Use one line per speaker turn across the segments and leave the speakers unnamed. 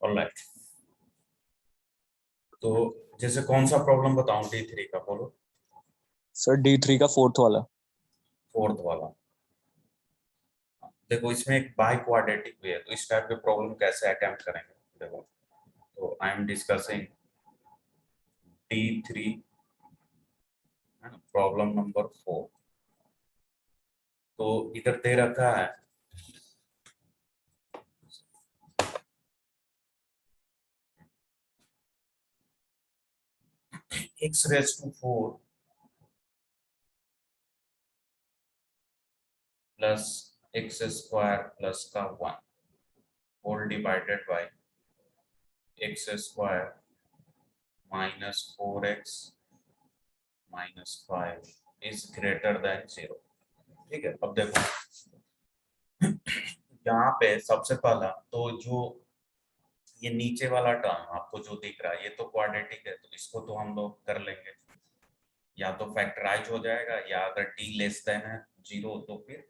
Alright, तो जैसे कौन सा प्रॉब्लम बताऊं D3 का, बोलो।
सर D3 का फोर्थ वाला।
फोर्थ वाला, देखो इसमें एक बाई क्वाड्रेटिक भी है, तो इस टाइप के प्रॉब्लम कैसे अटेम्प्ट करेंगे। देखो, तो आई एम डिस्कसिंग D3, है ना, प्रॉब्लम नंबर 4। तो इधर दे रखा है x⁴ प्लस x² प्लस का 1 whole divided by x² minus 4x minus 5 is greater than 0। ठीक है, अब देखो यहाँ पे सबसे पहला तो जो ये नीचे वाला टर्म आपको जो दिख रहा है, ये तो क्वाड्रेटिक है, तो इसको तो हम लोग कर लेंगे, या तो फैक्टराइज हो जाएगा, या अगर t लेस देन है 0 तो फिर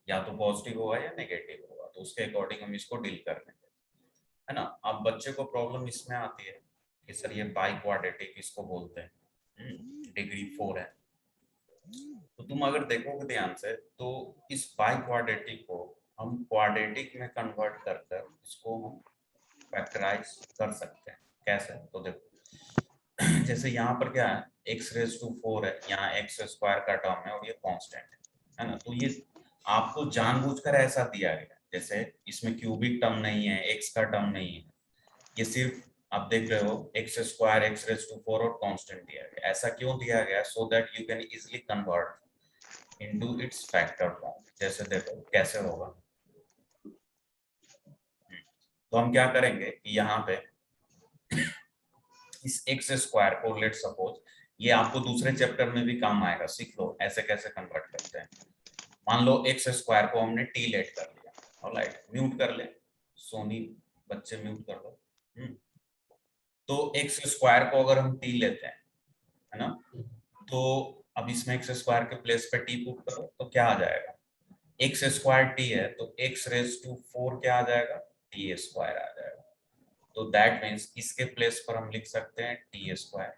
या तो पॉजिटिव होगा या नेगेटिव होगा, तो उसके अकॉर्डिंग हम इसको डील कर लेंगे, है ना। अब बच्चे को प्रॉब्लम इसमें आती है कि सर ये बाई क्वाड्रेटिक इसको बोलते हैं, डिग्री 4 है। तो तुम अगर देखोगे ध्यान से तो इस बाई क्वाड्रेटिक को हम क्वाड्रेटिक में कन्वर्ट कर कर इसको हम फैक्टराइज कर सकते हैं। कैसे, तो देखो जैसे यहाँ पर क्या है, x⁴ है, यहाँ x² का टर्म है और ये कांस्टेंट है ना। तो ये आपको जानबूझकर ऐसा दिया गया, जैसे इसमें क्यूबिक टर्म नहीं है, x का टर्म नहीं है, ये सिर्फ आप देख रहे हो x² x⁴ और कांस्टेंट दिया गया। ऐसा क्यों दिया गया, so that you can easily convert into its factor form. जैसे देखो कैसे होगा, तो हम क्या करेंगे कि यहाँ पे इस x² को लेट सपोज, ये आपको दूसरे चैप्टर में भी काम आएगा, सीख लो ऐसे कैसे कन्वर्ट करते हैं। मान लो x² को हमने t लेट कर लिया, ऑलराइट, म्यूट कर ले सोनी, बच्चे म्यूट कर लो। तो x² को अगर हम t लेते हैं, है ना, तो अब इसमें x² के प्लेस पे t पुट करो तो क्या आ जाएगा, x² t है तो x⁴ क्या आ जाएगा, t² आ जाएगा। तो दैट मीन्स इसके प्लेस पर हम लिख सकते हैं t²,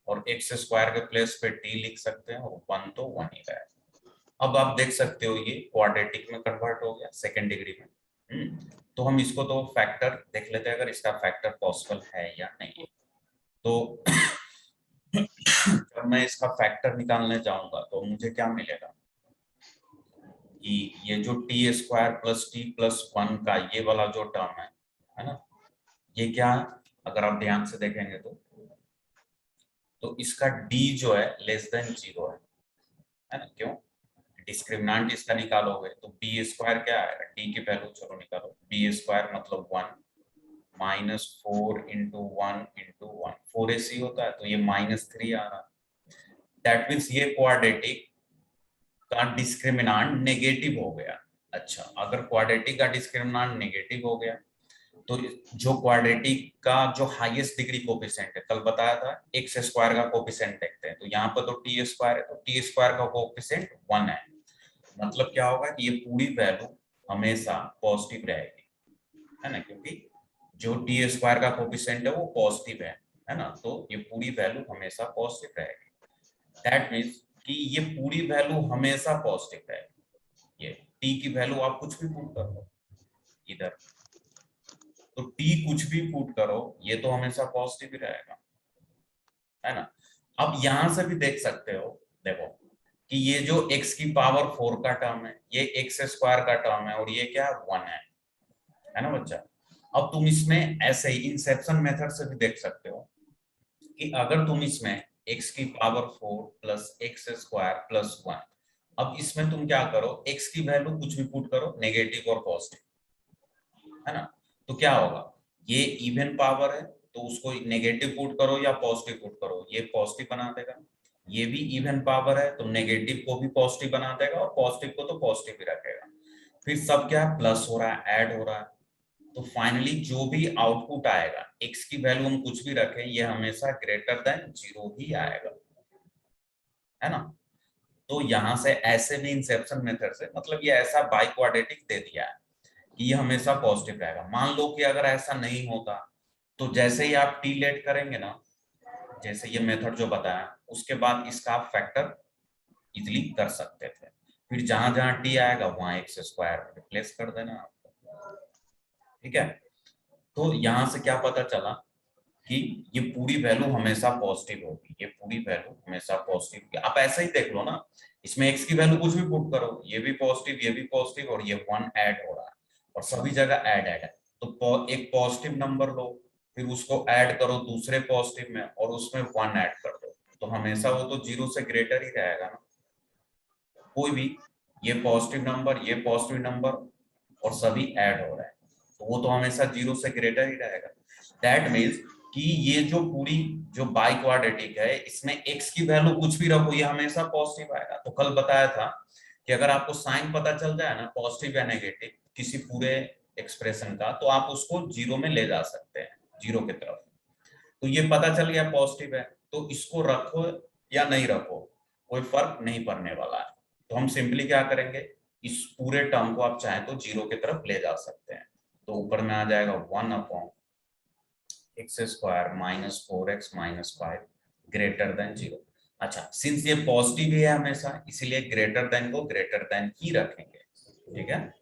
और x² के प्लेस पे t लिख सकते हैं, और 1 तो 1 ही रहेगा। अब आप देख सकते हो ये क्वाड्रेटिक में कन्वर्ट हो गया सेकेंड डिग्री में। तो हम इसको तो फैक्टर देख लेते हैं, अगर इसका फैक्टर पॉसिबल है या नहीं है। तो जब मैं इसका फैक्टर निकालने जाऊंगा तो मुझे क्या मिलेगा कि ये जो t² प्लस t प्लस 1 का ये वाला जो टर्म है ना, ये क्या है, अगर आप ध्यान से देखेंगे तो इसका d जो है लेस देन 0 है ना। क्यों, डिस्क्रिमिनेंट इसका निकालोगे तो b² क्या आएगा, t की वैल्यू चलो निकालो, b² मतलब 1 माइनस 4 इंटू 1 इंटू 1, 4ac होता है, तो ये -3 आ रहा। दैट मीन्स ये क्वाड्रेटिक का डिस्क्रिमिनेंट नेगेटिव हो गया। अच्छा, अगर क्वाड्रेटिक का डिस्क्रिमिनेंट नेगेटिव हो गया तो जो क्वाड्रेटिक का जो हाईएस्ट डिग्री कोफिशिएंट है, कल बताया था x² का कोफिशिएंट देखते हैं, तो यहाँ पर तो t² है, तो t² का कोफिशिएंट 1 है। मतलब क्या होगा कि ये पूरी वैल्यू हमेशा पॉजिटिव रहेगी, है ना, क्योंकि जो t² का कोफिशिएंट है वो पॉजिटिव है ना, तो ये पूरी वैल्यू हमेशा पॉजिटिव रहेगी। दैट मीन्स कि ये पूरी वैल्यू हमेशा पॉजिटिव रहेगी। ये t की वैल्यू आप कुछ भी पुट कर लो इधर, तो t कुछ भी पुट करो ये तो हमेशा पॉजिटिव ही रहेगा, है ना। अब यहां से भी देख सकते हो, देखो कि ये जो x की पावर 4 का टर्म है, ये x² का टर्म है, और ये क्या 1 है ना बच्चा। अब तुम इसमें ऐसे ही इंसेप्शन मेथड से भी देख सकते हो कि अगर तुम इसमें x की पावर 4 प्लस x² प्लस 1, अब इसमें तुम क्या करो, x की वैल्यू कुछ भी पुट करो, नेगेटिव और पॉजिटिव, है ना। तो क्या होगा, ये इवन पावर है तो उसको नेगेटिव पुट करो या पॉजिटिव पुट करो, ये पॉजिटिव बना देगा। ये भी इवन पावर है तो नेगेटिव को भी पॉजिटिव बना देगा और पॉजिटिव को तो पॉजिटिव ही रखेगा। फिर सब क्या प्लस हो रहा है, ऐड हो रहा है, तो फाइनली जो भी आउटपुट आएगा, x की वैल्यू हम कुछ भी रखें, ये हमेशा ग्रेटर देन 0 ही आएगा, है ना। तो यहाँ से ऐसे भी इंसेप्शन मेथड से मतलब ये ऐसा बाई क्वाड्रेटिक दे दिया है कि ये हमेशा पॉजिटिव रहेगा। मान लो कि अगर ऐसा नहीं होता तो जैसे ही आप टी लेट करेंगे ना, जैसे ये मेथड जो बताया, उसके बाद इसका आप फैक्टर इजिली कर सकते थे। फिर जहां जहां टी आएगा वहां एक्स स्क्वायर रिप्लेस कर देना आपको। ठीक है, तो यहां से क्या पता चला कि ये पूरी वैल्यू हमेशा पॉजिटिव होगी, ये पूरी वैल्यू हमेशा पॉजिटिव होगी। आप ऐसे ही देख लो ना, इसमें एक्स की वैल्यू कुछ भी पुट करो, ये भी पॉजिटिव, ये भी पॉजिटिव, और ये 1 ऐड हो रहा है और सभी जगह ऐड ऐड है। तो एक पॉजिटिव नंबर लो, फिर उसको ऐड करो दूसरे पॉजिटिव में और उसमें 1 ऐड कर दो, तो हमेशा वो तो 0 से ग्रेटर ही रहेगा ना। कोई भी ये पॉजिटिव नंबर और सभी ऐड हो रहे हैं, तो वो तो हमेशा 0 से ग्रेटर ही रहेगा। दैट मीन्स कि ये जो पूरी जो बाई क्वाड्रेटिक है, इसमें x की वैल्यू कुछ भी रखो ये हमेशा पॉजिटिव आएगा। तो कल बताया था कि अगर आपको साइन पता चल जाए ना, पॉजिटिव या नेगेटिव किसी पूरे एक्सप्रेशन का, तो आप उसको 0 में ले जा सकते हैं, 0 की तरफ। तो ये पता चल गया पॉजिटिव है, तो इसको रखो या नहीं रखो कोई फर्क नहीं पड़ने वाला है। तो हम सिंपली क्या करेंगे, इस पूरे टर्म को आप चाहें तो 0 की तरफ ले जा सकते हैं। तो ऊपर में आ जाएगा 1/x² minus 4x minus 5 greater than 0। अच्छा, सिंस ये पॉजिटिव है हमेशा, इसीलिए ग्रेटर देन को ग्रेटर देन ही रखेंगे। ठीक है,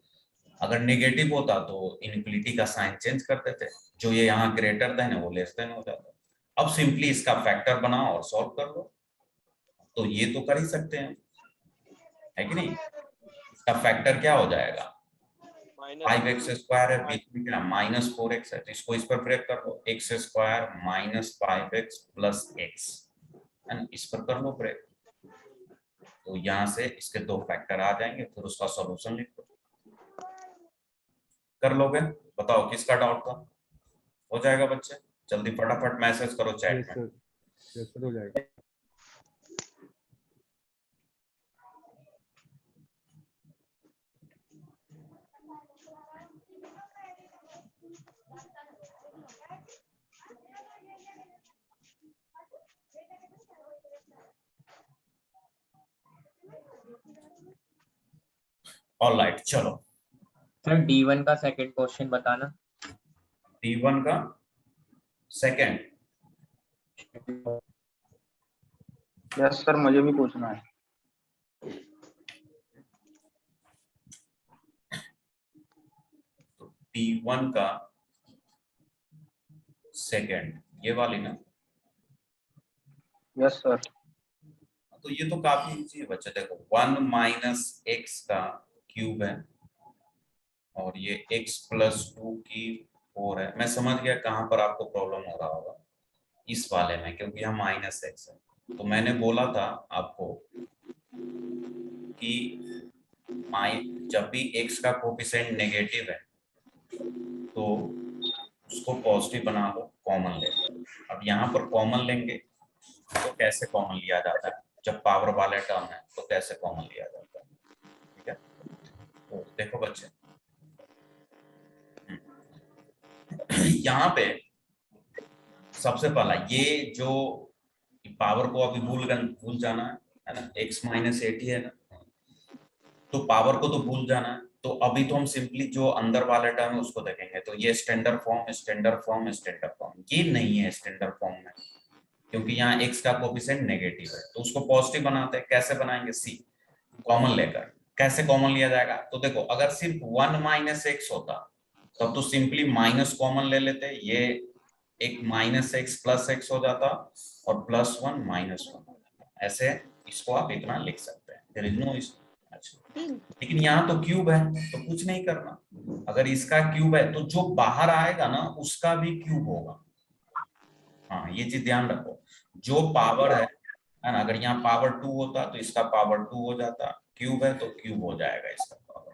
अगर नेगेटिव होता तो इनफिनिटी का साइन चेंज कर देते, जो ये यहाँ ग्रेटर देन है वो लेस देन हो जाता। अब सिंपली इसका फैक्टर बनाओ और सॉल्व कर लो, तो ये तो कर ही सकते हैं, है कि नहीं। इसका फैक्टर क्या हो जाएगा, 5x² है, बीच में क्या -4x है, तो इसको इस पर ब्रेक कर लो, x² minus 5x plus x, and इस पर कर लो ब्रेक। तो यहाँ से इसके दो फैक्टर आ जाएंगे, फिर उसका सॉल्यूशन लिख दो। कर लोगे, बताओ किसका डाउट था। हो जाएगा बच्चे, जल्दी फटाफट मैसेज करो चैट में।
यस सर हो जाएगा।
ऑलराइट, चलो
सर D1 का सेकंड क्वेश्चन बताना।
D1 का सेकंड,
यस सर मुझे भी पूछना है।
D1 का सेकंड, ये वाली ना।
Yes sir.
तो ये तो काफी इजी है बच्चे, देखो 1 माइनस एक्स का क्यूब है और ये x प्लस 2 की 4 है। मैं समझ गया कहाँ पर आपको प्रॉब्लम हो रहा होगा, इस वाले में, क्योंकि यहाँ माइनस एक्स है। तो मैंने बोला था आपको कि जब भी x का कोफिशिएंट नेगेटिव है तो उसको पॉजिटिव बना लो, कॉमन ले लो। अब यहाँ पर कॉमन लेंगे तो कैसे कॉमन लिया जाता है, जब पावर वाले टर्म है तो कैसे कॉमन लिया जाता है। ठीक है, तो देखो बच्चे, यहाँ पे सबसे पहला ये जो पावर को अभी भूल जाना है ना, x माइनस 80 है ना, तो पावर को तो भूल जाना है। तो अभी तो हम सिंपली जो अंदर वाला टर्म है उसको देखेंगे। तो ये standard form standard form standard form, ये नहीं है स्टैंडर्ड फॉर्म में, क्योंकि यहाँ x का कोफिशिएंट नेगेटिव है। तो उसको पॉजिटिव बनाते हैं, कैसे बनाएंगे, सी कॉमन लेकर। कैसे कॉमन लिया जाएगा, तो देखो अगर सिर्फ 1 माइनस एक्स होता तब तो सिंपली माइनस कॉमन ले लेते, ये एक माइनस एक्स प्लस एक्स हो जाता और प्लस 1 माइनस 1 हो जाता। ऐसे इसको आप इतना लिख सकते हैं, देयर इज नो इशू। अच्छा, लेकिन यहाँ तो क्यूब है तो कुछ नहीं करना। अगर इसका क्यूब है तो जो बाहर आएगा ना उसका भी क्यूब होगा। हाँ, ये चीज ध्यान रखो, जो पावर है ना, अगर यहाँ पावर 2 होता तो इसका पावर 2 हो जाता, क्यूब है तो क्यूब हो जाएगा इसका पावर।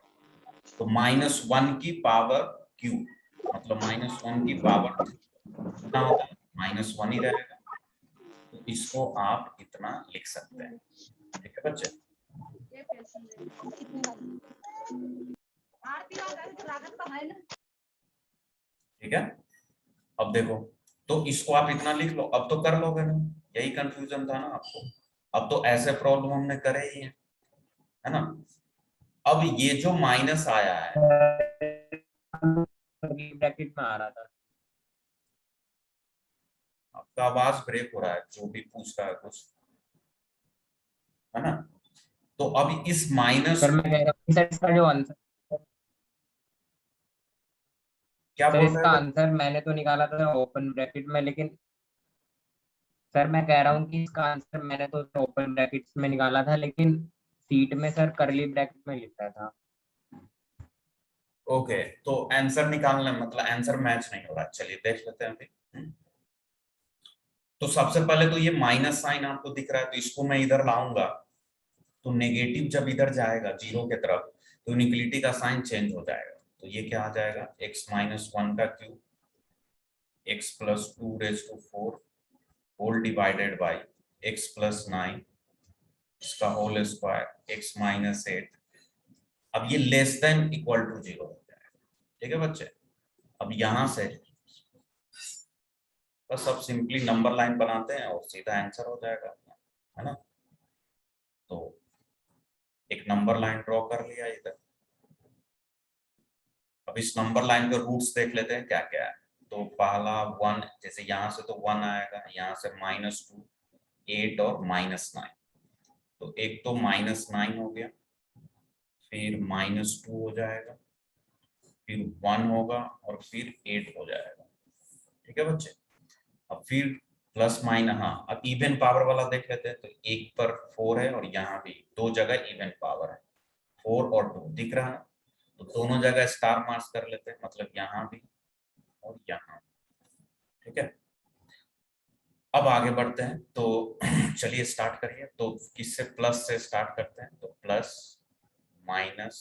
तो -1 की पावर क्यूब मतलब -1 की पावर कितना होता है, -1 ही रहेगा। तो इसको आप इतना लिख सकते हैं। ठीक है बच्चे, ठीक है। अब देखो, तो इसको आप इतना लिख लो, अब तो कर लोगे ना, यही कंफ्यूजन था ना आपको। अब तो ऐसे प्रॉब्लम हमने करे ही हैं, है ना। अब ये जो माइनस आया है,
ब्रैकेट में आ रहा था।
आपका आवाज ब्रेक हो रहा है, जो भी पूछ रहा है कुछ, है ना। तो अब इस माइनस
सर मैं कह रहा हूँ सर इसका जो आंसर,
क्या
सर
बोल रहे
इसका
हो?
आंसर मैंने तो निकाला था ओपन ब्रैकेट में, लेकिन सर मैं कह रहा हूँ कि इसका आंसर मैंने तो ओपन ब्रैकेट्स में निकाला था, लेकिन सीट में सर करली ब्रैकेट में लिखा था।
ओके, तो आंसर निकालना मतलब आंसर मैच नहीं हो रहा, चलिए देख लेते हैं अभी। तो सबसे पहले तो ये माइनस साइन आपको दिख रहा है, तो इसको मैं इधर लाऊंगा, तो नेगेटिव जब इधर जाएगा जीरो की तरफ तो इनइक्वालिटी का साइन चेंज हो जाएगा। तो ये क्या आ जाएगा, x माइनस वन का cube x plus two raise to four whole divided by x plus nine इसका whole square x minus eight. अब ये less than equal to zero हो जाएगा। ठीक है बच्चे, अब यहां से बस अब सिंपली नंबर लाइन बनाते हैं और सीधा आंसर हो जाएगा, है ना। तो एक नंबर लाइन ड्रॉ कर लिया इधर। अब इस नंबर लाइन के रूट्स देख लेते हैं क्या क्या है। तो पहला वन, जैसे यहाँ से तो वन आएगा, यहाँ से माइनस टू, एट और माइनस नाइन। तो एक तो माइनस नाइन हो गया, फिर माइनस टू हो जाएगा, फिर वन होगा और फिर एट हो जाएगा। ठीक है बच्चे, अब फिर प्लस माइनस, हाँ अब इवन पावर वाला देख लेते हैं। तो एक पर फोर है और यहाँ भी दो जगह इवन पावर है, फोर और टू दिख रहा है, तो दोनों जगह स्टार मार्क्स कर लेते हैं, मतलब यहाँ भी और यहाँ। ठीक है, अब आगे बढ़ते हैं, तो चलिए स्टार्ट करिए। तो किससे, प्लस से स्टार्ट करते हैं, तो प्लस माइनस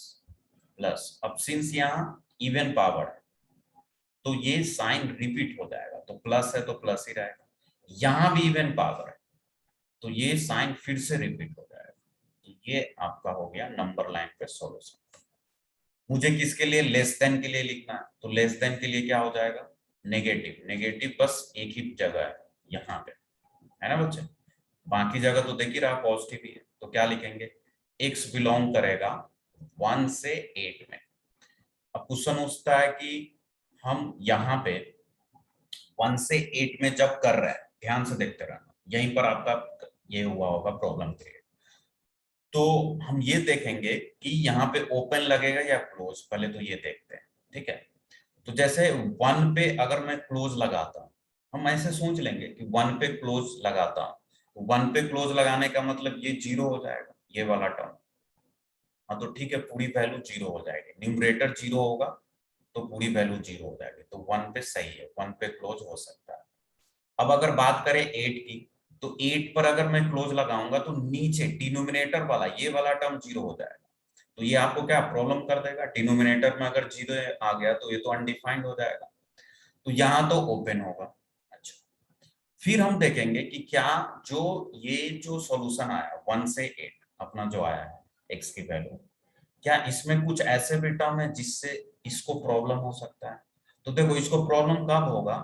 प्लस। अब सिंस यहाँ इवन पावर है तो ये साइन रिपीट हो जाएगा, तो प्लस है तो प्लस ही रहेगा। यहाँ भी इवन पावर है तो ये साइन फिर से रिपीट हो जाएगा। तो ये आपका हो गया नंबर लाइन पे सॉल्यूशन। मुझे किसके लिए, लेस देन के लिए लिखना है, तो लेस देन के लिए क्या हो जाएगा, नेगेटिव। नेगेटिव बस एक ही जगह है, यहाँ पे, है ना बच्चे। बाकी जगह तो देख ही रहा पॉजिटिव ही है, तो क्या लिखेंगे, x बिलोंग करेगा 1 से 8 में। अब क्वेश्चन उठता है कि हम यहाँ पे 1 से 8 में जब कर रहे हैं, ध्यान से देखते रहना, यहीं पर आपका ये हुआ होगा प्रॉब्लम क्रिएट। तो हम ये देखेंगे कि यहाँ पे ओपन लगेगा या क्लोज, पहले तो ये देखते हैं। ठीक है, तो जैसे 1 पे अगर मैं क्लोज लगाता हूँ, हम ऐसे सोच लेंगे कि 1 पे क्लोज लगाता हूँ, तो 1 पे क्लोज लगाने का मतलब ये जीरो हो जाएगा, ये वाला टर्म। हाँ तो ठीक है, पूरी वैल्यू जीरो हो जाएगी, न्यूमरेटर जीरो होगा तो पूरी वैल्यू जीरो हो जाएगी, तो 1 पे सही है, 1 पे क्लोज हो सकता है। अब अगर बात करें 8 की, तो 8 पर अगर मैं क्लोज लगाऊंगा तो नीचे डिनोमिनेटर वाला ये वाला टर्म जीरो हो जाएगा। तो ये आपको क्या प्रॉब्लम कर देगा, डिनोमिनेटर में अगर जीरो आ गया तो ये तो अनडिफाइंड हो जाएगा, तो यहाँ तो ओपन होगा। अच्छा, फिर हम देखेंगे कि क्या जो ये जो सॉल्यूशन आया 1 से 8 अपना जो आया है x की वैल्यू, क्या इसमें कुछ ऐसे भी टर्म है जिससे इसको प्रॉब्लम हो सकता है। तो देखो इसको प्रॉब्लम कब होगा,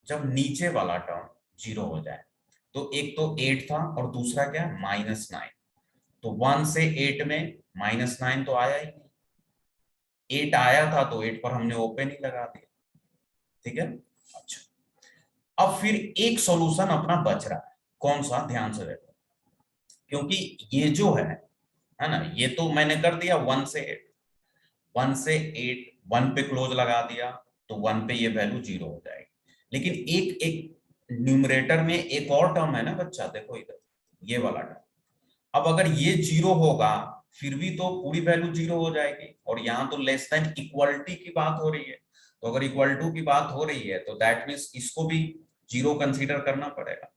जब नीचे वाला टर्म जीरो हो जाए। तो एक तो 8 था और दूसरा क्या, माइनस नाइन। तो 1 से 8 में माइनस नाइन तो आया ही नहीं, 8 आया था तो 8 पर हमने ओपन ही लगा दिया। ठीक है, अच्छा, अब फिर एक सॉल्यूशन अपना बच रहा है, कौन सा, ध्यान से देखो, क्योंकि ये जो है ना, ये तो मैंने कर दिया 1 से 8, 1 से 8 1 पे क्लोज लगा दिया तो 1 पे ये वैल्यू जीरो हो जाएगी। लेकिन एक एक न्यूमरेटर में एक और टर्म है ना बच्चा, देखो इधर ये वाला टर्म, अब अगर ये जीरो होगा फिर भी तो पूरी वैल्यू जीरो हो जाएगी, और यहाँ तो लेस देन इक्वलिटी की बात हो रही है। तो अगर इक्वल टू की बात हो रही है तो दैट मीन्स इसको भी जीरो कंसीडर करना पड़ेगा।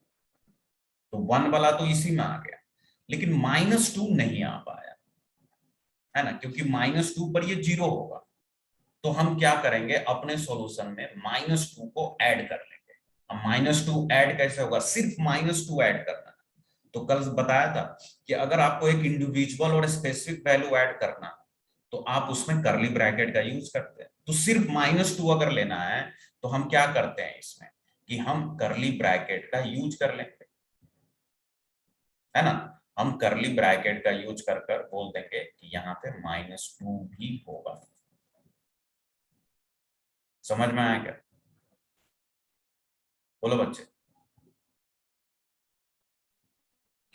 तो 1 वाला तो इसी में आ गया, लेकिन -2 नहीं आ पाया, है ना, क्योंकि -2 पर ये जीरो होगा। तो हम क्या करेंगे, अपने सॉल्यूशन में -2 को ऐड कर लेंगे। अब -2 ऐड कैसे होगा, सिर्फ -2 ऐड करना है। तो कल बताया था कि अगर आपको एक इंडिविजुअल और स्पेसिफिक वैल्यू ऐड करना है तो आप उसमें करली ब्रैकेट का यूज करते हैं। तो सिर्फ -2 अगर लेना है तो हम क्या करते हैं इसमें, कि हम करली ब्रैकेट का यूज कर लेंगे, है ना। हम करली ब्रैकेट का यूज कर कर बोल देंगे कि यहाँ पे -2 भी होगा। समझ में आया क्या? बोलो बच्चे,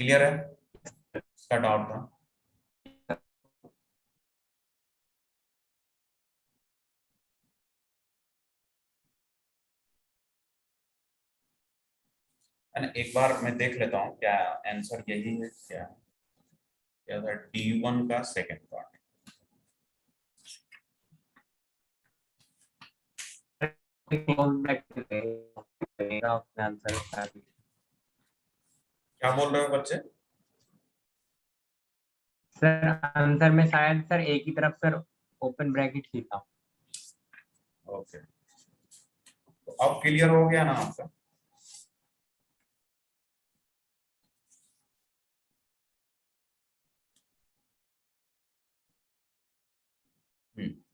क्लियर है? इसका डाउट था? एक बार मैं देख लेता हूँ क्या आंसर यही है क्या? क्या था D1 का सेकंड पार्ट?
क्लोज ब्रैकेट रहेगा अपने आंसर का भी।
क्या बोल रहे हो बच्चे?
सर आंसर में शायद सर एक ही तरफ सर ओपन ब्रैकेट ही था।
ओके, तो अब क्लियर हो गया ना आपका?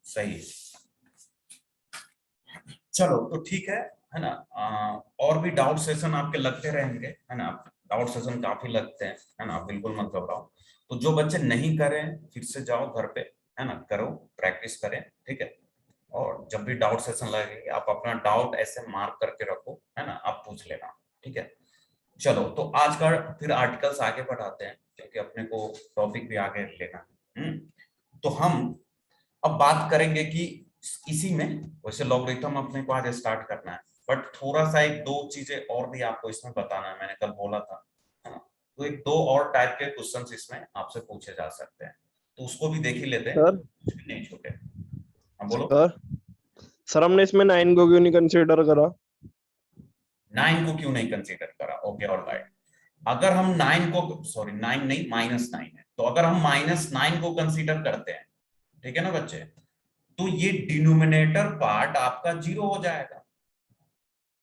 सही है। चलो तो ठीक है ना? और भी डाउट सेशन आपके लगते रहेंगे, है ना? डाउट सेशन काफी लगते हैं, है ना? आप बिल्कुल मत घबराओ। तो जो बच्चे नहीं करें फिर से जाओ घर पे, है ना? करो, प्रैक्टिस करें, ठीक है? और जब भी डाउट सेशन लगेगी आप अपना डाउट ऐसे मार्क करके रखो, है ना? आप पूछ लेना, ठीक है? चलो तो आज का फिर आर्टिकल्स आगे बढ़ाते हैं क्योंकि अपने को टॉपिक भी आगे लेना है। तो हम अब बात करेंगे कि इसी में, वैसे लॉगरिथम अपने को आज स्टार्ट करना है, बट थोड़ा सा एक दो चीजें और भी आपको इसमें बताना है, मैंने कल बोला था, है ना? तो एक दो और टाइप के क्वेश्चंस इसमें आपसे पूछे जा सकते हैं, तो उसको भी देख ही लेते हैं,
सर
कुछ भी नहीं छूटे। हाँ बोलो।
सर सर हमने इसमें 9 को क्यों नहीं कंसीडर करा?
9 को क्यों नहीं कंसीडर करा? Okay, alright. अगर हम 9 को, सॉरी 9 नहीं, -9 है, तो अगर हम -9 को कंसीडर करते हैं, ठीक है ना बच्चे, तो ये डिनोमिनेटर पार्ट आपका 0 हो जाएगा,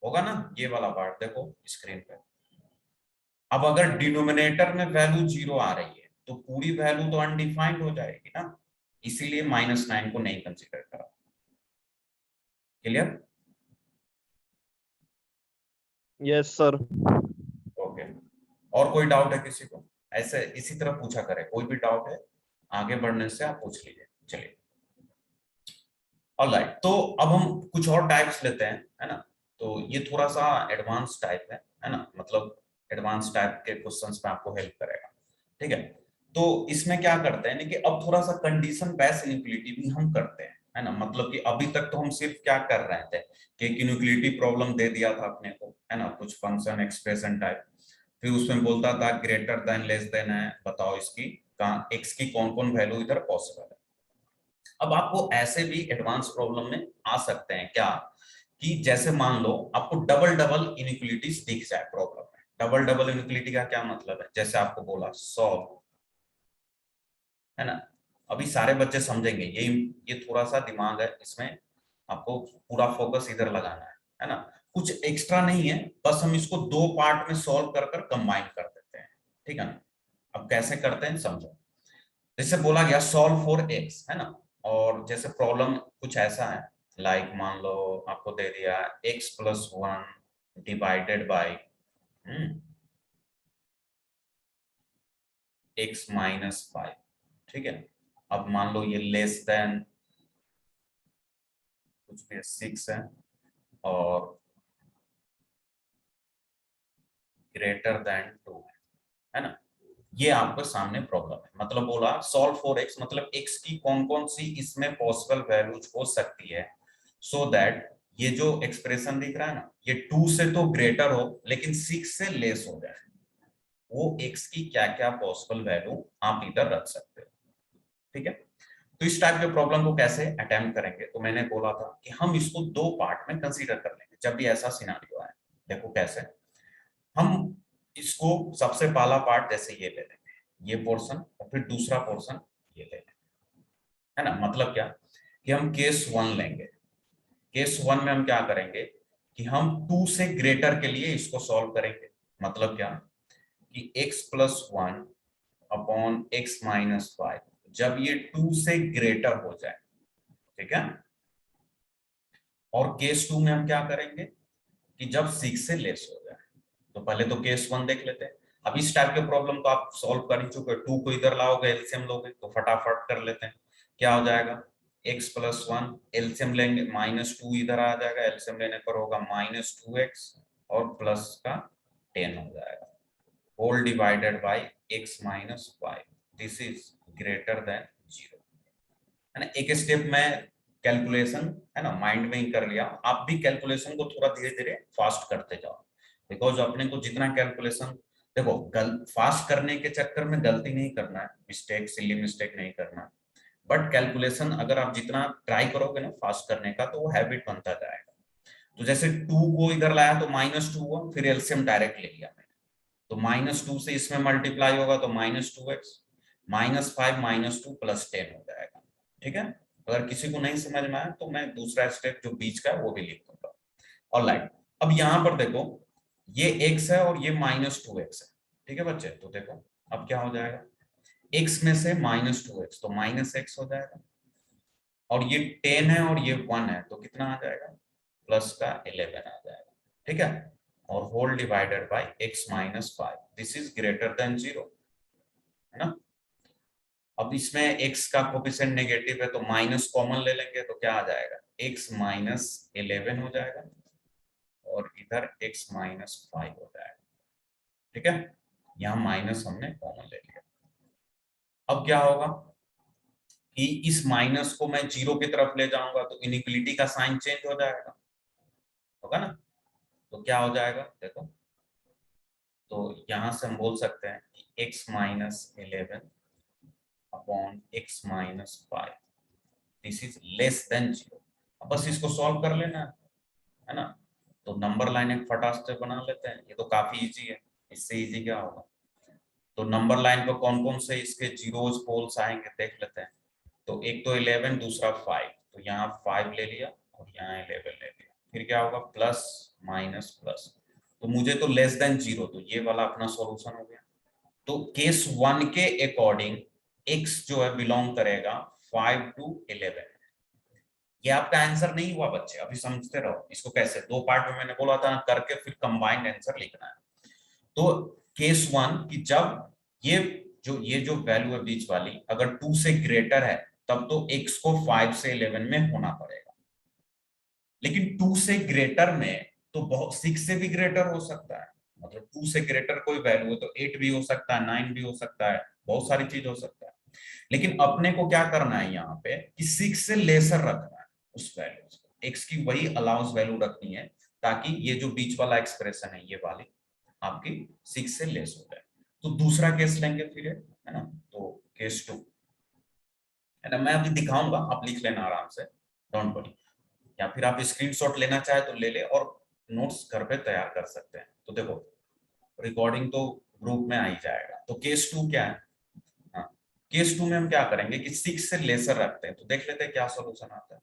होगा ना? ये वाला पार्ट देखो स्क्रीन पे। अब अगर डिनोमिनेटर में वैल्यू 0 आ रही है तो पूरी वैल्यू तो अनडिफाइंड हो जाएगी ना, इसीलिए -9 को नहीं कंसीडर करा। क्लियर?
Yes sir.
ओके, और कोई डाउट है किसी को? ऐसे इसी तरह पूछा करे, कोई भी डाउट है आगे बढ़ने से आप पूछ लीजिए। चलिए, ऑलराइट, तो अब हम कुछ और टाइप्स लेते हैं, है ना? तो ये थोड़ा सा एडवांस टाइप है ना? मतलब एडवांस टाइप के क्वेश्चंस में आपको हेल्प करेगा, ठीक है? तो इसमें क्या करते हैं कि अब थोड़ा सा कंडीशन बेस्ड इनइक्वालिटी भी हम करते हैं, है ना? मतलब कि अभी तक तो हम सिर्फ क्या कर रहे थे कि एक इनइक्वालिटी प्रॉब्लम दे दिया था अपने को, है ना? कुछ फंक्शन एक्सप्रेशन टाइप, फिर उसमें बोलता था ग्रेटर देन लेस देन है, बताओ इसकी एक्स की कौन कौन वैल्यू इधर पॉसिबल है। अब आपको ऐसे भी एडवांस प्रॉब्लम में आ सकते हैं क्या, कि जैसे मान लो आपको डबल डबल इनइक्वालिटीज दिख जाए प्रॉब्लम में। डबल डबल इनइक्वालिटी का क्या मतलब है? जैसे आपको बोला सॉल्व, है ना? अभी सारे बच्चे समझेंगे, ये थोड़ा सा दिमाग है इसमें, आपको पूरा फोकस इधर लगाना है ना? कुछ एक्स्ट्रा नहीं है, बस हम इसको दो पार्ट में सॉल्व कर कर कंबाइन कर देते हैं, ठीक है ना? अब कैसे करते हैं समझो। जैसे बोला गया सॉल्व फॉर एक्स, है ना? और जैसे प्रॉब्लम कुछ ऐसा है, लाइक मान लो आपको दे दिया x+1 डिवाइडेड बाई x-5, ठीक है? अब मान लो ये लेस देन कुछ भी 6 है और ग्रेटर देन 2 है ना? ये आपके सामने प्रॉब्लम है। मतलब बोला सॉल्व फॉर एक्स, मतलब एक्स की कौन कौन सी इसमें पॉसिबल वैल्यूज हो सकती है, सो दैट ये जो एक्सप्रेशन दिख रहा है ना, ये 2 से तो ग्रेटर हो लेकिन 6 से लेस हो जाए। वो एक्स की क्या क्या पॉसिबल वैल्यू आप इधर रख सकते हो, ठीक है? तो इस टाइप के प्रॉब्लम को कैसे अटेम्प्ट करेंगे, तो मैंने बोला था कि हम इसको दो पार्ट में कंसीडर कर लेंगे जब भी ऐसा सिनेरियो आए। देखो कैसे, हम इसको सबसे पहला पार्ट जैसे ये ले लेंगे, ये पोर्शन, और फिर दूसरा पोर्शन ये ले लेंगे, है ना? मतलब क्या कि हम केस 1 लेंगे। केस 1 में हम क्या करेंगे कि हम 2 से ग्रेटर के लिए इसको सॉल्व करेंगे। मतलब क्या कि x+1 अपॉन x-5 जब ये 2 से ग्रेटर हो जाए, ठीक है? और केस 2 में हम क्या करेंगे कि जब 6 से लेस हो जाए। तो पहले तो केस 1 देख लेते हैं। अब इस टाइप के प्रॉब्लम तो आप सॉल्व कर ही चुके हो। 2 को इधर लाओगे, एलसीएम लोगे तो फटाफट कर लेते हैं। क्या हो जाएगा, x प्लस 1, एलसीएम लेंगे -2 इधर आ जाएगा, एलसीएम लेने पर होगा -2x और प्लस का 10 हो जाएगा, whole divided by x minus 5, this is greater than 0, है ना। एक स्टेप में कैलकुलेशन, है ना, माइंड में ही कर लिया। आप भी कैलकुलेशन को थोड़ा धीरे धीरे फास्ट करते जाओ, बिकॉज अपने को जितना कैलकुलेशन, देखो फास्ट करने के चक्कर में गलती नहीं करना है, मिस्टेक, सिली मिस्टेक नहीं करना है, बट कैलकुलेशन अगर आप जितना ट्राई करोगे ना फास्ट करने का, तो वो हैबिट बनता जाएगा। तो जैसे 2 को इधर लाया तो -2 हुआ, फिर एलसीएम डायरेक्ट ले लिया मैंने, तो -2 से इसमें मल्टीप्लाई होगा तो -2x, -5 -2 प्लस 10 हो जाएगा। ठीक है, अगर किसी को नहीं समझ में आया तो मैं दूसरा स्टेप जो बीच का है वो भी लिख दूंगा। ऑलराइट, अब यहाँ पर देखो ये x है और ये -2x है। ठीक है बच्चे, तो देखो अब क्या हो जाएगा, x में से -2x तो -x हो जाएगा, और ये 10 है और ये 1 है तो कितना आ जाएगा, प्लस का 11 आ जाएगा। ठीक है, और whole divided by x minus 5, this is greater than 0, है ना। अब इसमें x का कोफिशिएंट नेगेटिव है तो माइनस कॉमन ले लेंगे तो क्या आ जाएगा, x माइनस 11 हो जाएगा और इधर x माइनस 5 हो जाएगा। ठीक है, यहाँ माइनस हमने कॉमन ले लिया। अब क्या होगा कि इस माइनस को मैं 0 की तरफ ले जाऊंगा तो इनइक्वालिटी का साइन चेंज हो जाएगा, होगा ना। तो क्या हो जाएगा देखो, तो यहां से हम बोल सकते हैं कि x minus 11 upon x minus 5, this is less than 0। अब बस इसको सॉल्व कर लेना है ना। तो नंबर लाइन एक फटाक से बना लेते हैं, ये तो काफी इजी है, इससे इजी क्या होगा। तो नंबर लाइन पर कौन कौन से इसके जीरोस पोल्स आएंगे देख लेते हैं। तो एक तो 11, दूसरा 5, तो यहाँ 5 ले लिया और यहाँ 11 ले लिया, फिर क्या होगा प्लस माइनस प्लस, तो मुझे तो लेस देन 0, तो ये वाला अपना सॉल्यूशन हो गया। तो केस 1 के अकॉर्डिंग x जो है बिलोंग करेगा 5 to 11। ये आपका आंसर नहीं हुआ बच्चे, अभी समझते रहो इसको कैसे, 2 पार्ट में मैंने बोला था ना, करके फिर कंबाइंड आंसर लिखना है। तो केस 1 कि जब ये जो वैल्यू है बीच वाली अगर 2 से ग्रेटर है तब तो x को 5 से 11 में होना पड़ेगा, लेकिन 2 से ग्रेटर में तो बहुत 6 से भी ग्रेटर हो सकता है, मतलब 2 से ग्रेटर कोई वैल्यू है तो 8 भी हो सकता है, 9 भी हो सकता है, बहुत सारी चीज हो सकता है। लेकिन अपने को क्या करना है यहाँ पे कि 6 से लेसर रखना है उस वैल्यू को, x की वही अलाउंस वैल्यू रखनी है ताकि ये जो बीच वाला एक्सप्रेशन है ये वाली आपकी 6 से लेस हो जाए। तो दूसरा केस लेंगे फिर, है ना, तो केस 2 है ना, मैं अभी दिखाऊंगा, आप लिख लेना आराम से, डोंट वरी, या फिर आप स्क्रीनशॉट लेना चाहे तो ले ले और नोट्स घर पे तैयार कर सकते हैं। तो देखो रिकॉर्डिंग तो ग्रुप में आ ही जाएगा। तो केस 2 क्या है, हाँ, केस 2 में हम क्या करेंगे कि 6 से लेसर रखते हैं, तो देख लेते हैं क्या सॉल्यूशन आता है।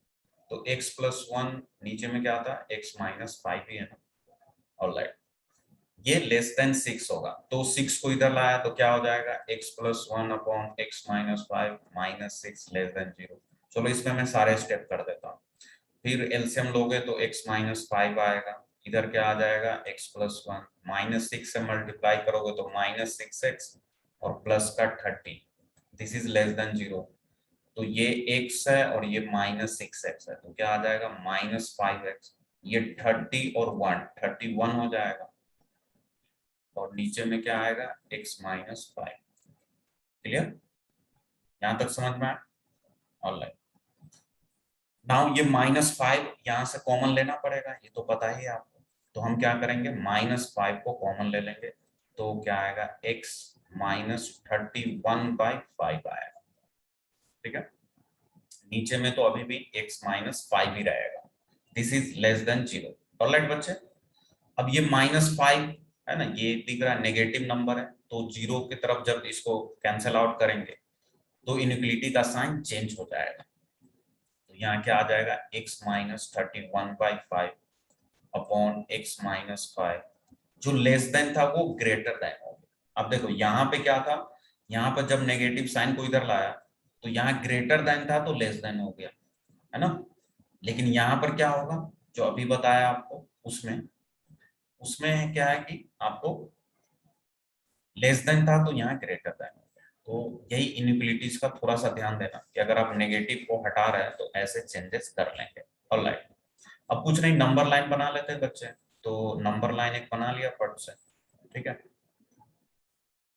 तो x प्लस 1 नीचे में क्या आता है, x माइनस 5 ही है ना, ऑलराइट, ये लेस देन 6 होगा तो 6 को इधर लाया तो क्या हो जाएगा, x plus 1 upon x minus 5 minus 6 less than 0। चलो इसमें मैं सारे स्टेप कर देता हूँ। फिर एलसीएम लोगे तो x माइनस 5 आएगा, इधर क्या आ जाएगा x प्लस 1, माइनस 6 से मल्टीप्लाई करोगे तो माइनस 6x और प्लस का 30, दिस इज लेस देन 0। तो ये x है और ये माइनस 6x है तो क्या आ जाएगा माइनस 5x, ये 30 और 1 31 हो जाएगा, और नीचे में क्या आएगा x माइनस 5। क्लियर, यहां तक समझ में आया, ऑलराइट। नाउ ये -5 यहाँ से कॉमन लेना पड़ेगा, ये तो पता ही है आपको, तो हम क्या करेंगे -5 को कॉमन ले लेंगे तो क्या आएगा x माइनस 31/5 आएगा। ठीक है, नीचे में तो अभी भी x माइनस 5 ही रहेगा, this is less than 0। Alright बच्चे, अब ये -5 है ना, ये दिख रहा नेगेटिव नंबर है, तो 0 की तरफ जब इसको कैंसिल आउट करेंगे तो इनइक्वालिटी का साइन चेंज हो जाएगा। तो यहाँ क्या आ जाएगा x minus 31/5 upon x minus 5, जो लेस देन था वो ग्रेटर देन हो गया। अब देखो यहाँ पे क्या था, यहाँ पर जब नेगेटिव साइन को इधर लाया तो यहाँ ग्रेटर देन था तो लेस देन हो गया, है ना। लेकिन यहाँ पर क्या होगा, जो अभी बताया आपको उसमें क्या है कि आपको लेस देन था तो यहाँ ग्रेटर देन हो गया। तो यही इनइक्वालिटीज का थोड़ा सा ध्यान देना कि अगर आप नेगेटिव को हटा रहे हैं तो ऐसे चेंजेस कर लेंगे। ऑलराइट, अब कुछ नहीं, नंबर लाइन बना लेते हैं बच्चे। तो नंबर लाइन एक बना लिया फट से, ठीक है।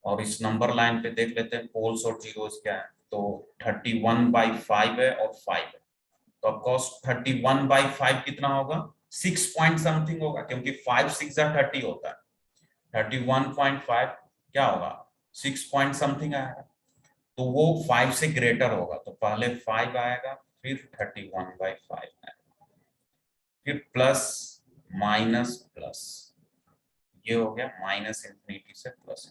और इस नंबर लाइन पे देख लेते हैं पोल्स और जीरोस क्या है। तो 31/5 है और 5 है, तो ऑफकोर्स 31/5 कितना होगा, 6 पॉइंट समथिंग होगा, क्योंकि 5 6 30 होता है। 31.5 क्या होगा, 6 पॉइंट समथिंग आएगा, तो वो 5 से ग्रेटर होगा। तो पहले 5 आएगा, फिर 31/5 आएगा, फिर प्लस माइनस प्लस, ये हो गया माइनस इंफिनिटी से प्लस।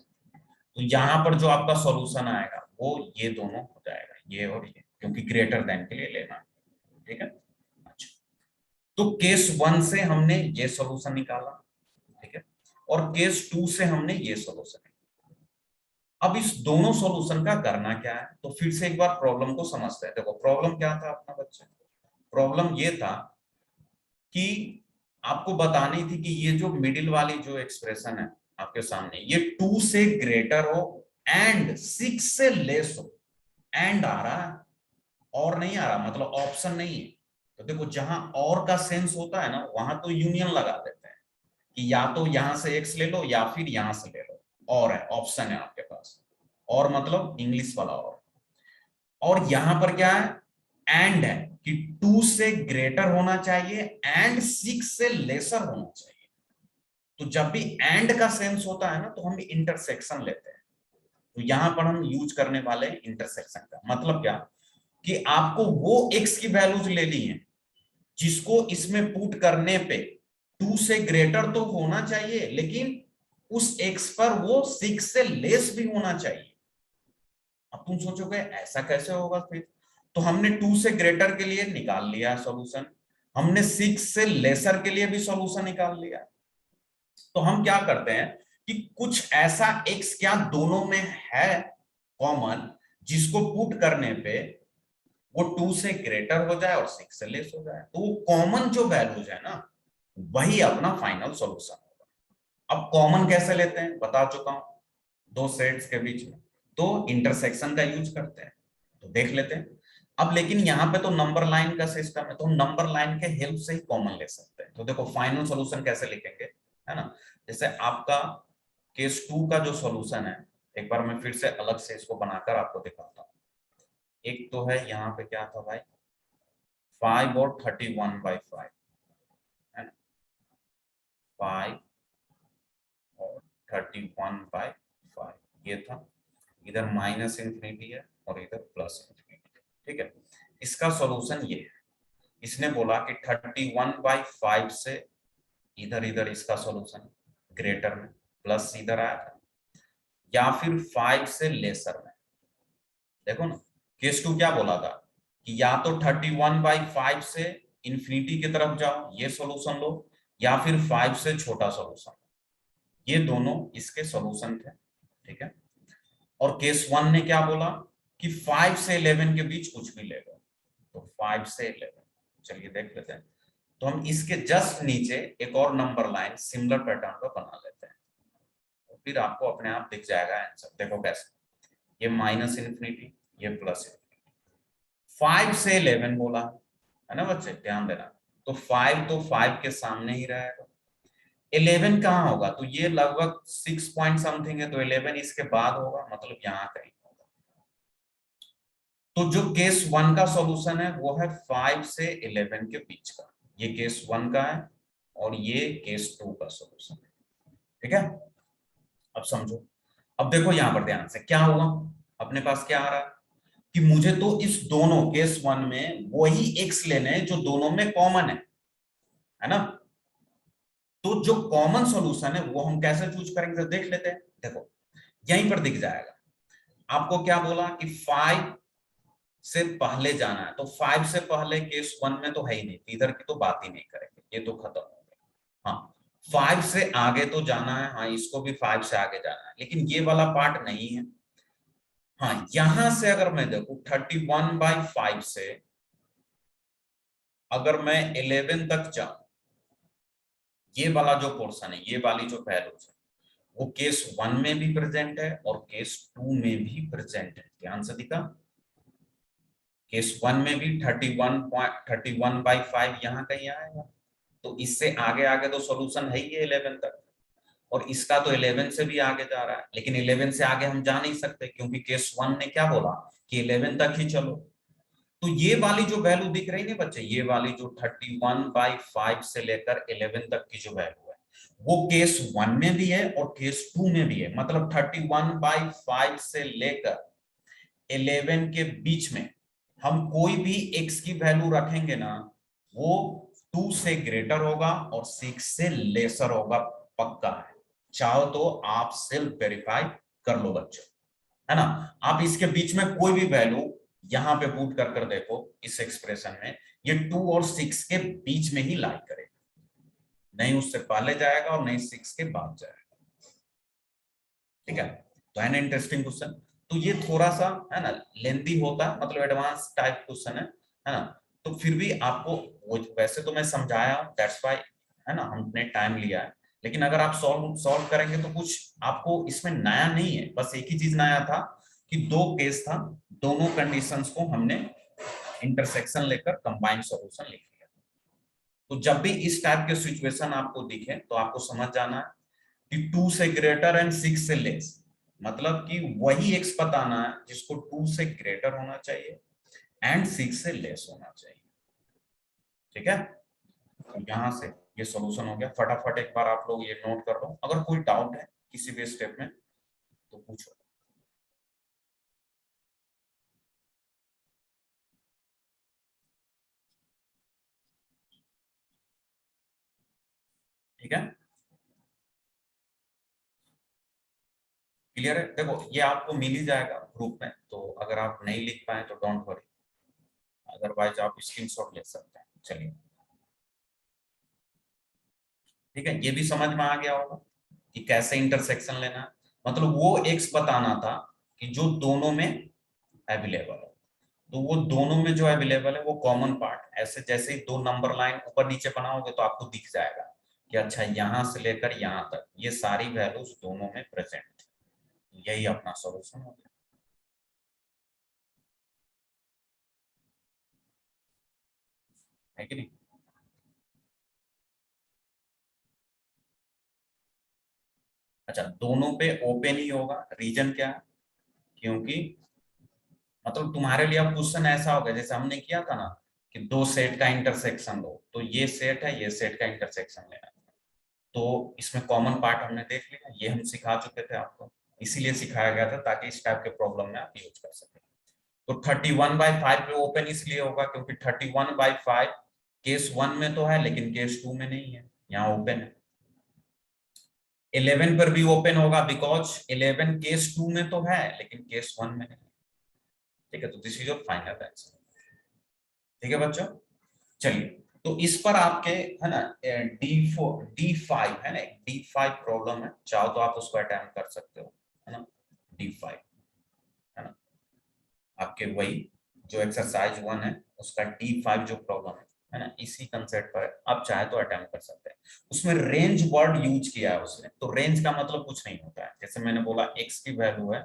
तो यहाँ पर जो आपका सॉल्यूशन आएगा वो ये दोनों हो जाएगा, ये और ये, क्योंकि ग्रेटर देन के लिए लेना, ठीक है। अच्छा, तो केस 1 से हमने ये सॉल्यूशन निकाला, ठीक है, और केस 2 से हमने ये सॉल्यूशन निकाला। अब इस दोनों सॉल्यूशन का करना क्या है, तो फिर से एक बार प्रॉब्लम को समझते हैं। देखो प्रॉब्लम क्या था अपना बच्चे, प्रॉब्लम ये था कि आपको बतानी थी कि ये जो मिडिल वाली जो एक्सप्रेशन है आपके सामने, ये 2 से ग्रेटर हो एंड 6 से लेस हो। एंड आ रहा है और नहीं आ रहा, मतलब ऑप्शन नहीं है। तो देखो जहां और का सेंस होता है ना, वहां तो यूनियन लगा देते हैं कि या तो यहां से एक्स ले लो या फिर यहां से ले लो, और है ऑप्शन है आपके पास, और मतलब इंग्लिश वाला और यहां पर क्या है, एंड है कि 2 से ग्रेटर होना चाहिए एंड 6 से लेसर होना चाहिए। तो जब भी एंड का सेंस होता है ना, तो हम इंटरसेक्शन लेते हैं। तो यहां पर हम यूज करने वाले इंटरसेक्शन का मतलब क्या, कि आपको वो एक्स की वैल्यूज ले ली है जिसको इसमें पुट करने पे 2 से ग्रेटर तो होना चाहिए, लेकिन उस एक्स पर वो 6 से लेस भी होना चाहिए। अब तुम सोचोगे ऐसा कैसे होगा फिर, तो हमने 2 से ग्रेटर के लिए निकाल लिया सॉल्यूशन, हमने 6 से लेसर के लिए भी सॉल्यूशन निकाल लिया। तो हम क्या करते हैं कि कुछ ऐसा x क्या दोनों में है कॉमन, जिसको पुट करने पे वो 2 से ग्रेटर हो जाए और 6 से लेस हो जाए। तो वो कॉमन जो वैल्यूज है ना, वही अपना फाइनल सॉल्यूशन होगा। अब कॉमन कैसे लेते हैं बता चुका हूं, दो सेट्स के बीच में तो इंटरसेक्शन का यूज करते हैं, तो देख लेते हैं। अब लेकिन यहाँ पे तो नंबर लाइन का सिस्टम है, तो हम नंबर लाइन के हेल्प से ही कॉमन ले सकते हैं। तो देखो फाइनल सॉल्यूशन कैसे लिखेंगे, है ना। जैसे आपका केस 2 का जो सॉल्यूशन है, एक बार मैं फिर से अलग से इसको बनाकर आपको दिखाता हूँ। एक तो है यहाँ पे क्या था भाई, 5 और 31/5 है ना, 5 और 31/5 ये था, इधर माइनस इंफिनिटी है और इधर प्लस इंफिनिटी, ठीक है। इसका सॉल्यूशन ये है, इसने बोला कि 31/5 से इधर इधर इसका सॉल्यूशन ग्रेटर में, प्लस इधर आया था, या फिर 5 से लेसर में। देखो ना, केस 2 क्या बोला था कि या तो 31/5 से इंफिनिटी की तरफ जाओ, ये सॉल्यूशन लो, या फिर 5 से छोटा सॉल्यूशन। ये दोनों इसके सॉल्यूशन थे, ठीक है। और केस 1 ने क्या बोला कि 5 से 11 के बीच कुछ भी ले लो, तो 5 से 11, चलिए देख लेते हैं। तो हम इसके जस्ट नीचे एक और नंबर लाइन सिमिलर पैटर्न का बना लेते हैं, तो फिर आपको अपने आप दिख जाएगा आंसर। देखो कैसे, ये माइनस इंफिनिटी, ये प्लस इंफिनिटी, 5 से 11 बोला है ना बच्चे, ध्यान देना। तो 5 तो 5 के सामने ही रहेगा, 11 कहाँ होगा, तो ये लगभग 6 पॉइंट समथिंग है, तो 11 इसके बाद होगा, मतलब यहाँ कहीं होगा। तो जो केस 1 का सॉल्यूशन है वो है 5 से 11 के बीच का, ये केस 1 का है, और ये केस 2 का सॉल्यूशन है, ठीक है। अब समझो, अब देखो यहां पर ध्यान से क्या होगा, अपने पास क्या आ रहा है कि मुझे तो इस दोनों केस 1 में वही एक्स लेने हैं जो दोनों में कॉमन है ना। तो जो कॉमन सॉल्यूशन है वो हम कैसे चूज करेंगे, तो देख लेते हैं। देखो यहीं पर दिख जाएगा, आपको क्या बोला कि 5 से पहले जाना है, तो 5 से पहले केस 1 में तो है ही नहीं, इधर की तो बात ही नहीं करेंगे, ये तो खत्म हो गया। हाँ 5 से आगे तो जाना है, हाँ इसको भी 5 से आगे जाना है, लेकिन ये वाला पार्ट नहीं है। हाँ यहां से अगर मैं देखूं 31/5 से अगर मैं 11 तक जाऊं, ये वाला जो पोर्शन है, ये वाली जो वैल्यूज है, वो केस 1 में भी प्रेजेंट है और केस 2 में भी प्रेजेंट है। ध्यान से दिखा, केस 1 में भी 31.31/5 यहाँ कहीं आएगा, तो इससे आगे आगे तो सॉल्यूशन है ही है 11 तक, और इसका तो 11 से भी आगे जा रहा है, लेकिन 11 से आगे हम जा नहीं सकते क्योंकि केस 1 ने क्या बोला कि 11 तक ही चलो। तो ये वाली जो वैल्यू दिख रही है ना बच्चे, ये वाली जो 31/5 से लेकर 11 तक की जो वैल्यू है वो केस 1 में भी है और केस 2 में भी है। मतलब 31/5 से लेकर 11 के बीच में हम कोई भी x की वैल्यू रखेंगे ना, वो 2 से ग्रेटर होगा और 6 से लेसर होगा, पक्का है। चाहो तो आप सेल्फ वेरीफाई कर लो बच्चों, है ना। आप इसके बीच में कोई भी वैल्यू यहां पे पुट कर देखो, इस एक्सप्रेशन में ये 2 और 6 के बीच में ही लाई करेगा, नहीं उससे पहले जाएगा और नहीं 6 के बाद जाएगा। ठीक है, तो है ना इंटरेस्टिंग क्वेश्चन। तो ये थोड़ा सा है ना लेंथी होता है, मतलब एडवांस टाइप क्वेश्चन है ना। तो फिर भी आपको वैसे तो मैं समझाया, दैट्स व्हाई है ना हमने टाइम लिया है, लेकिन अगर आप सॉल्व करेंगे तो कुछ आपको इसमें नया नहीं है। बस एक ही चीज नया था कि दो केस था, दोनों कंडीशंस को हमने इंटरसेक्शन लेकर कंबाइंड सॉल्यूशन लिख लिया। तो जब भी इस टाइप के सिचुएशन आपको दिखे तो आपको समझ जाना है कि 2 से ग्रेटर एंड 6 से लेस, मतलब कि वही एक्स बताना है जिसको 2 से ग्रेटर होना चाहिए एंड 6 से लेस होना चाहिए। ठीक है, तो यहां से ये सॉल्यूशन हो गया। फटाफट एक बार आप लोग ये नोट कर लो, अगर कोई डाउट है किसी भी स्टेप में तो पूछो। ठीक है, क्लियर है। देखो ये आपको मिल ही जाएगा ग्रुप में, तो अगर आप नहीं लिख पाए तो डोंट वरी, अदरवाइज आप स्क्रीनशॉट ले सकते हैं। चलिए ठीक है, ये भी समझ में आ गया होगा कि कैसे इंटरसेक्शन लेना है। मतलब वो एक्स बताना था कि जो दोनों में अवेलेबल है, तो वो दोनों में जो अवेलेबल है वो कॉमन पार्ट, ऐसे जैसे ही दो नंबर लाइन ऊपर नीचे बनाओगे तो आपको दिख जाएगा कि अच्छा यहां से लेकर यहां तक ये सारी वैल्यूज दोनों में प्रेजेंट थी। यही अपना सॉल्यूशन हो गया, है कि नहीं। अच्छा, दोनों पे ओपन ही होगा, रीजन क्या है, क्योंकि मतलब तुम्हारे लिए अब क्वेश्चन ऐसा होगा जैसे हमने किया था ना कि दो सेट का इंटरसेक्शन लो, तो ये सेट है, ये सेट का इंटरसेक्शन लेना है। तो इसमें कॉमन पार्ट हमने देख लिया, ये हम सिखा चुके थे आपको, इसीलिए सिखाया गया था ताकि इस टाइप के प्रॉब्लम में आप यूज कर सकें। तो 31/5 पे ओपन इसलिए होगा क्योंकि 31/5 केस 1 में तो है लेकिन केस 2 में नहीं है, यहाँ ओपन है। 11 पर भी ओपन होगा बिकॉज 11 केस 2 में तो है लेकिन केस 1 में नहीं। ठीक है, तो this is your final answer. ठीक है बच्चों, चलिए तो इस पर आपके है ना D5 है ना, D5 प्रॉब्लम है, चाहो तो आप उसको अटेम्प्ट कर सकते हो, है ना। D5 है ना, आपके वही जो एक्सरसाइज 1 है उसका D5 जो प्रॉब्लम है ना, इसी कंसेप्ट पर आप चाहे तो अटेम्प्ट कर सकते हैं। उसमें रेंज वर्ड यूज किया है उसने, तो रेंज का मतलब कुछ नहीं होता है, जैसे मैंने बोला x की वैल्यू है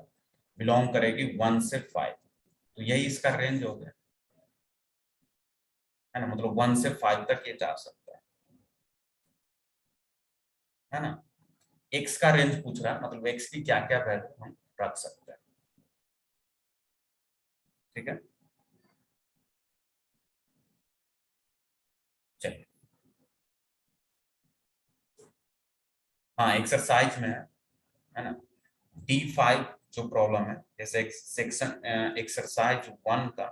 बिलोंग करेगी 1 से 5, तो यही इसका रेंज हो गया, है ना। मतलब 1 से 5 तक ये जा सकता है ना। x का रेंज पूछ रहा है, मतलब x की क्या क्या वैल्यू हम रख सकते हैं। ठीक है, चलिए हाँ एक्सरसाइज में है ना D5 जो प्रॉब्लम है, जैसे सेक्शन एक्सरसाइज 1 का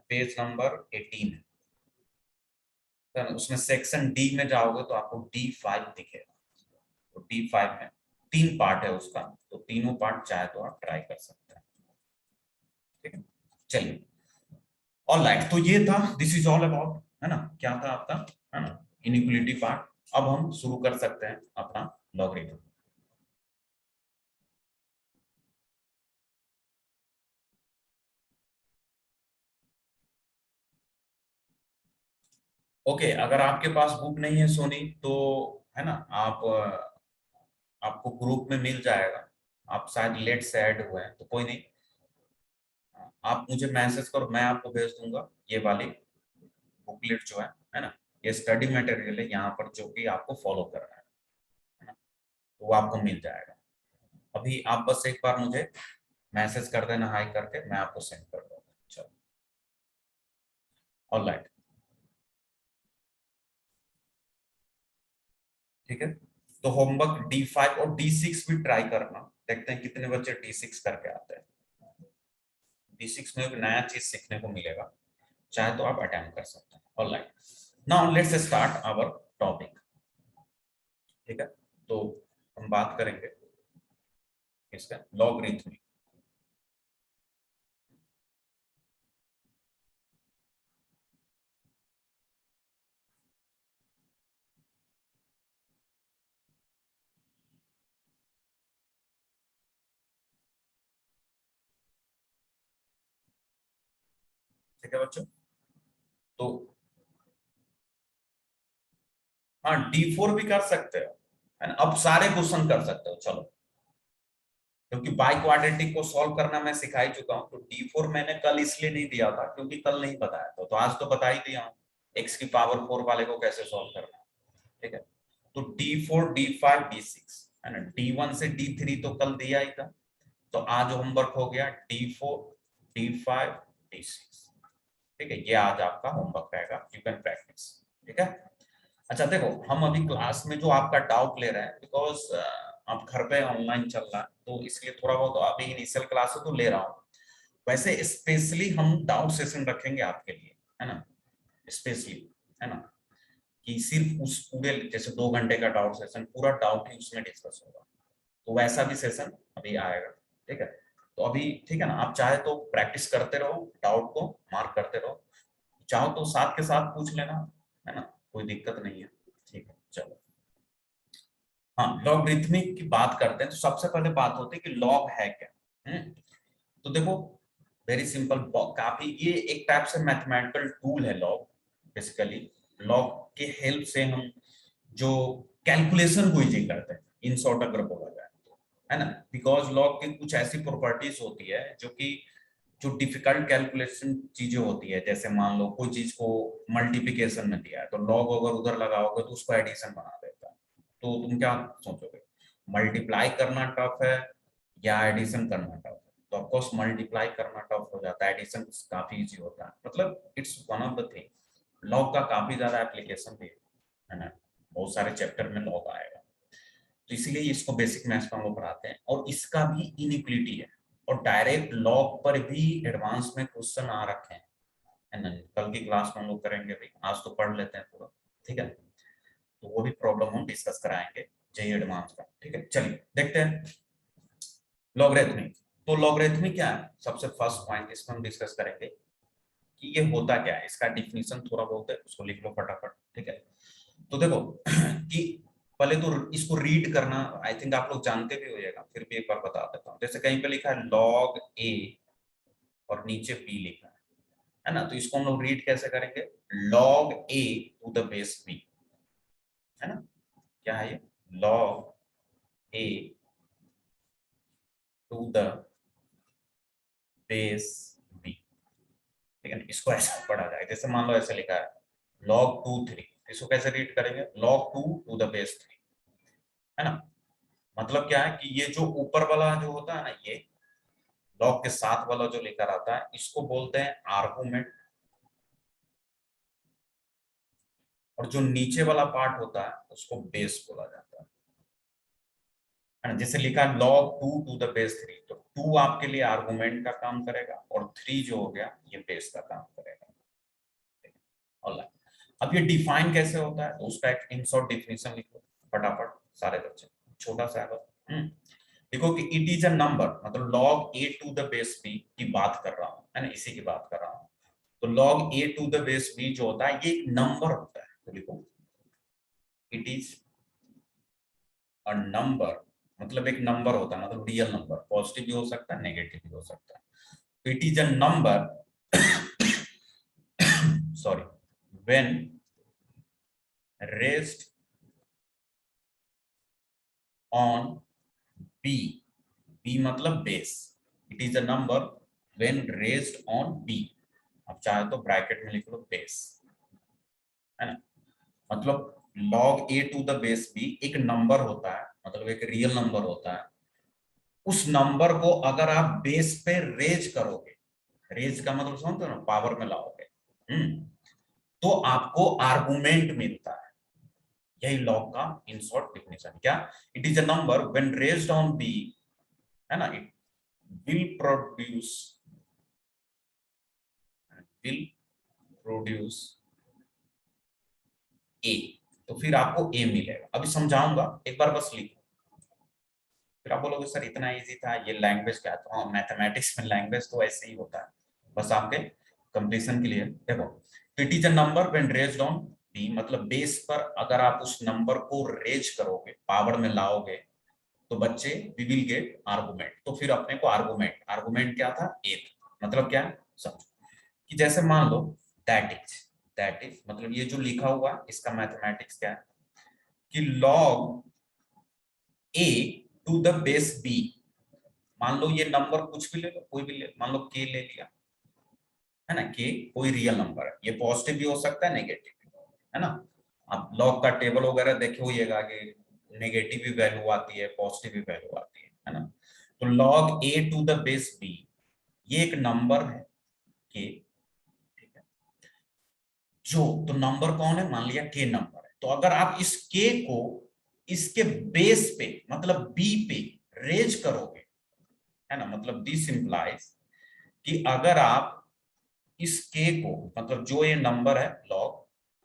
पेज नंबर 18 है, तो उसमें सेक्शन डी में जाओगे तो आपको D5 दिखेगा। तो D5 में 3 पार्ट है उसका, तो तीनों पार्ट चाहे तो आप ट्राई कर सकते हैं। ठीक है, चलिए ऑलराइट, तो ये था, दिस इज ऑल अबाउट, है ना, क्या था आपका, है ना, इनइक्वालिटी पार्ट। अब हम शुरू कर सकते हैं अपना लॉगरिथम। ओके, अगर आपके पास बुक नहीं है सोनी तो है ना आप आपको ग्रुप में मिल जाएगा, आप शायद लेट से ऐड हुए हैं तो कोई नहीं, आप मुझे मैसेज करो, मैं आपको भेज दूंगा ये वाली बुकलेट जो है ना, ये स्टडी मटेरियल है यहाँ पर जो कि आपको फॉलो करना है ना, तो वो आपको मिल जाएगा। अभी आप बस एक बार मुझे मैसेज कर देना हाई करके, मैं आपको सेंड कर दूंगा। चलो ऑलराइट, ठीक है। तो होमवर्क D5 और D6 भी ट्राई करना, देखते हैं कितने बच्चे D6 करके आते हैं। D6 में एक नया चीज सीखने को मिलेगा, चाहे तो आप अटेम्प्ट कर सकते हैं। Alright, now let's start our topic, ठीक है। तो हम बात करेंगे इसका लॉगरिथमिक। ठीक है बच्चों, तो हाँ D4 भी कर सकते हो, है ना। अब सारे क्वेश्चन कर सकते हो, चलो, क्योंकि बाई क्वाड्रेटिक को सॉल्व करना मैं सिखा ही चुका हूं। तो D4 मैंने कल इसलिए नहीं दिया था क्योंकि कल नहीं बताया था, तो आज तो बता ही दिया हूं x की पावर 4 वाले को कैसे सॉल्व करना है, ठीक है। तो D4 D5 D6 है ना, D1 से D3 तो कल दिया ही था, तो आज होमवर्क हो गया D4 D5 D6, ठीक है। ये आज आपका होमवर्क रहेगा, यू कैन प्रैक्टिस, ठीक है। अच्छा देखो, हम अभी क्लास में जो आपका डाउट ले रहे हैं, बिकॉज आप घर पे ऑनलाइन चल रहा है तो इसलिए थोड़ा बहुत अभी इनिशियल क्लास है तो ले रहा हूँ। वैसे स्पेशली हम डाउट सेशन रखेंगे आपके लिए, है ना, स्पेशली, है ना, कि सिर्फ उस पूरे जैसे 2 घंटे का डाउट सेशन, पूरा डाउट ही उसमें डिस्कस होगा, तो वैसा भी सेशन अभी आएगा, ठीक है। तो अभी ठीक है ना, आप चाहे तो प्रैक्टिस करते रहो, डाउट को मार्क करते रहो, चाहो तो साथ के साथ पूछ लेना, है ना, कोई दिक्कत नहीं है, ठीक है। चलो, हाँ लॉगरिथमिक की बात करते हैं तो सबसे पहले बात होती है कि लॉग है क्या। तो देखो, वेरी सिंपल, काफी ये एक टाइप से मैथमेटिकल टूल है लॉग। बेसिकली लॉग के हेल्प से हम जो कैलकुलेशन को इजी करते हैं, इन शॉर्ट अगर बोला जाए तो, है ना। बिकॉज लॉग की कुछ ऐसी प्रॉपर्टीज होती है जो कि जो डिफिकल्ट कैलकुलेशन चीजें होती है, जैसे मान लो कोई चीज को मल्टीप्लिकेशन में दिया है तो लॉग अगर उधर लगाओगे तो उसको एडिशन बना देता है, तो तुम क्या सोचोगे, मल्टीप्लाई करना टफ है या एडिशन करना टफ है? तो ऑफकोर्स मल्टीप्लाई करना टफ हो जाता है, एडिशन काफी इजी होता है, मतलब it's one of the thing. Log का काफी ज्यादा एप्लीकेशन भी है ना, बहुत सारे चैप्टर में लॉग आएगा, तो इसीलिए इसको बेसिक मैथ्स में हम लोग पढ़ाते हैं। और इसका भी इनइक्वालिटी है, और डायरेक्ट लॉग पर भी एडवांस में क्वेश्चन आ रखे हैं, है ना। कल की क्लास में हम लोग करेंगे भी, आज तो पढ़ लेते हैं पूरा, ठीक है। तो वो भी प्रॉब्लम हम डिस्कस कराएंगे जेई एडवांस का, ठीक है। चलिए देखते हैं लॉगरिथमिक। तो लॉगरिथमिक क्या है, सबसे फर्स्ट पॉइंट इसमें हम डिस्कस करेंगे कि ये होता क्या है, इसका डिफिनीशन थोड़ा बहुत है, उसको लिख लो फटाफट, ठीक है। तो देखो कि पहले तो इसको रीड करना आई थिंक आप लोग जानते भी होइएगा, फिर भी एक बार बता देता हूँ। जैसे कहीं पे लिखा है log a और नीचे b लिखा है ना, तो इसको हम लोग रीड कैसे करेंगे, log a to the base b, है ना। क्या है ये, log a to the base b, ठीक है ना। इसको ऐसा पढ़ा जाए, जैसे मान लो ऐसे लिखा है log 2 3, इसको कैसे रीड करेंगे, log 2 टू द बेस 3, है ना। मतलब क्या है कि ये जो ऊपर वाला जो होता है ना, ये लॉग के साथ वाला जो लेकर आता है, इसको बोलते हैं आर्गुमेंट, और जो नीचे वाला पार्ट होता है उसको बेस बोला जाता है। जैसे लिखा log 2 टू द बेस 3, तो 2 आपके लिए आर्गुमेंट का काम करेगा और 3 जो हो गया ये बेस का काम करेगा। ऑलराइट, अब ये डिफाइन कैसे होता है, तो उसका एक इन शॉर्ट डिफिनेशन लिखो फटाफट सारे बच्चे, छोटा सा है। देखो कि इट इज अ नंबर, मतलब log a to the base b की बात कर रहा हूं, है ना, इसी की बात कर रहा हूं। तो log a to the base b जो होता है ये एक नंबर होता है, तो लिखो इट इज अ नंबर, मतलब एक नंबर होता है, मतलब रियल नंबर, पॉजिटिव भी हो सकता है नेगेटिव भी हो सकता है। It is a number sorry when raised on B, B मतलब base, it is a number when raised on B, अब चाहे तो ब्रैकेट में लिख लो बेस, है ना, मतलब log a to the base b एक नंबर होता है, मतलब एक रियल नंबर होता है, उस नंबर को अगर आप बेस पे रेज करोगे, रेज का मतलब समझते हो ना, पावर में लाओगे, तो आपको आर्गुमेंट मिलता है, यही लॉग का इन शॉर्ट डेफिनेशन। क्या? It is a number when raised on b, है ना, इट विल प्रोड्यूस ए, तो फिर आपको ए मिलेगा। अभी समझाऊंगा, एक बार बस लिखो, फिर आप बोलोगे सर इतना इजी था, ये लैंग्वेज क्या? तो हाँ, मैथमेटिक्स में लैंग्वेज तो ऐसे ही होता है, बस आपके कंप्लीशन के लिए। देखो, it is a number when raised on b, मतलब बेस पर अगर आप उस नंबर को रेज करोगे, पावर में लाओगे, तो बच्चे वी विल गेट आर्गुमेंट। तो फिर अपने को आर्गुमेंट, आर्गुमेंट क्या था? ए था। मतलब क्या? समझो कि जैसे मान लो दैट इज मतलब ये जो लिखा हुआ इसका मैथमेटिक्स क्या है कि log a to the base b, मान लो ये नंबर कुछ भी ले लो, कोई भी ले, मान लो k ले लिया, है ना, k कोई रियल नंबर है, ये पॉजिटिव भी हो सकता है नेगेटिव भी, है ना। आप log का टेबल वगैरह देखे होइएगा कि नेगेटिव भी वैल्यू आती है, पॉजिटिव भी वैल्यू आती है ना। तो log a to the base b ये एक नंबर है k, ठीक है, जो तो नंबर कौन है? मान लिया k नंबर है, तो अगर आप इस k को इसके बेस पे मतलब b पे रेज करोगे, है ना, मतलब दिस इंप्लाइज कि अगर आप इस k को मतलब जो ये नंबर है log,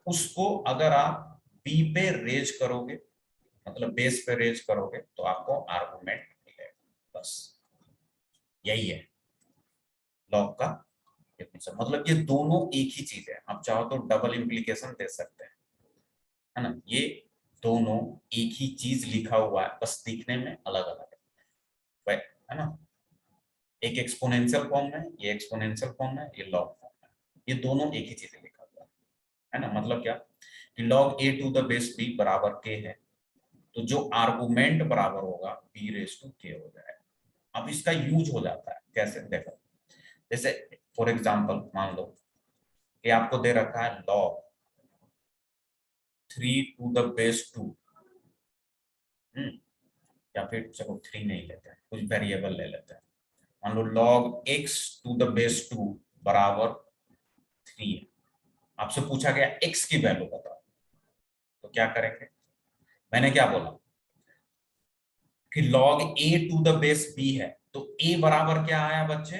उसको अगर आप b पे रेज करोगे, मतलब बेस पे रेज करोगे, तो आपको आर्गुमेंट मिलेगा। बस यही है log का डेफिनेशन। मतलब ये दोनों एक ही चीज है, आप चाहो तो डबल इंप्लीकेशन दे सकते हैं, है ना। ये दोनों एक ही चीज लिखा हुआ है, बस दिखने में अलग अलग है ना। एक एक्सपोनेंशियल फॉर्म में, ये एक्सपोनेंशियल फॉर्म में, ये लॉग फॉर्म में, ये दोनों एक ही चीज लिखा हुआ है ना। मतलब क्या कि log a to the base b बराबर k है, तो जो आर्गुमेंट बराबर होगा b रेज टू k हो जाएगा। अब इसका यूज हो जाता है कैसे? देखो, जैसे फॉर एग्जांपल मान लो कि आपको दे रखा है log 3 टू द बेस 2, या फिर चलो 3 नहीं लेते हैं, कुछ वेरिएबल ले लेते हैं, मान लो log x to the base 2 बराबर 3 है। आपसे पूछा गया x की वैल्यू बताओ, तो क्या करेंगे? मैंने क्या बोला कि log a to the base b है, तो a बराबर क्या आया बच्चे?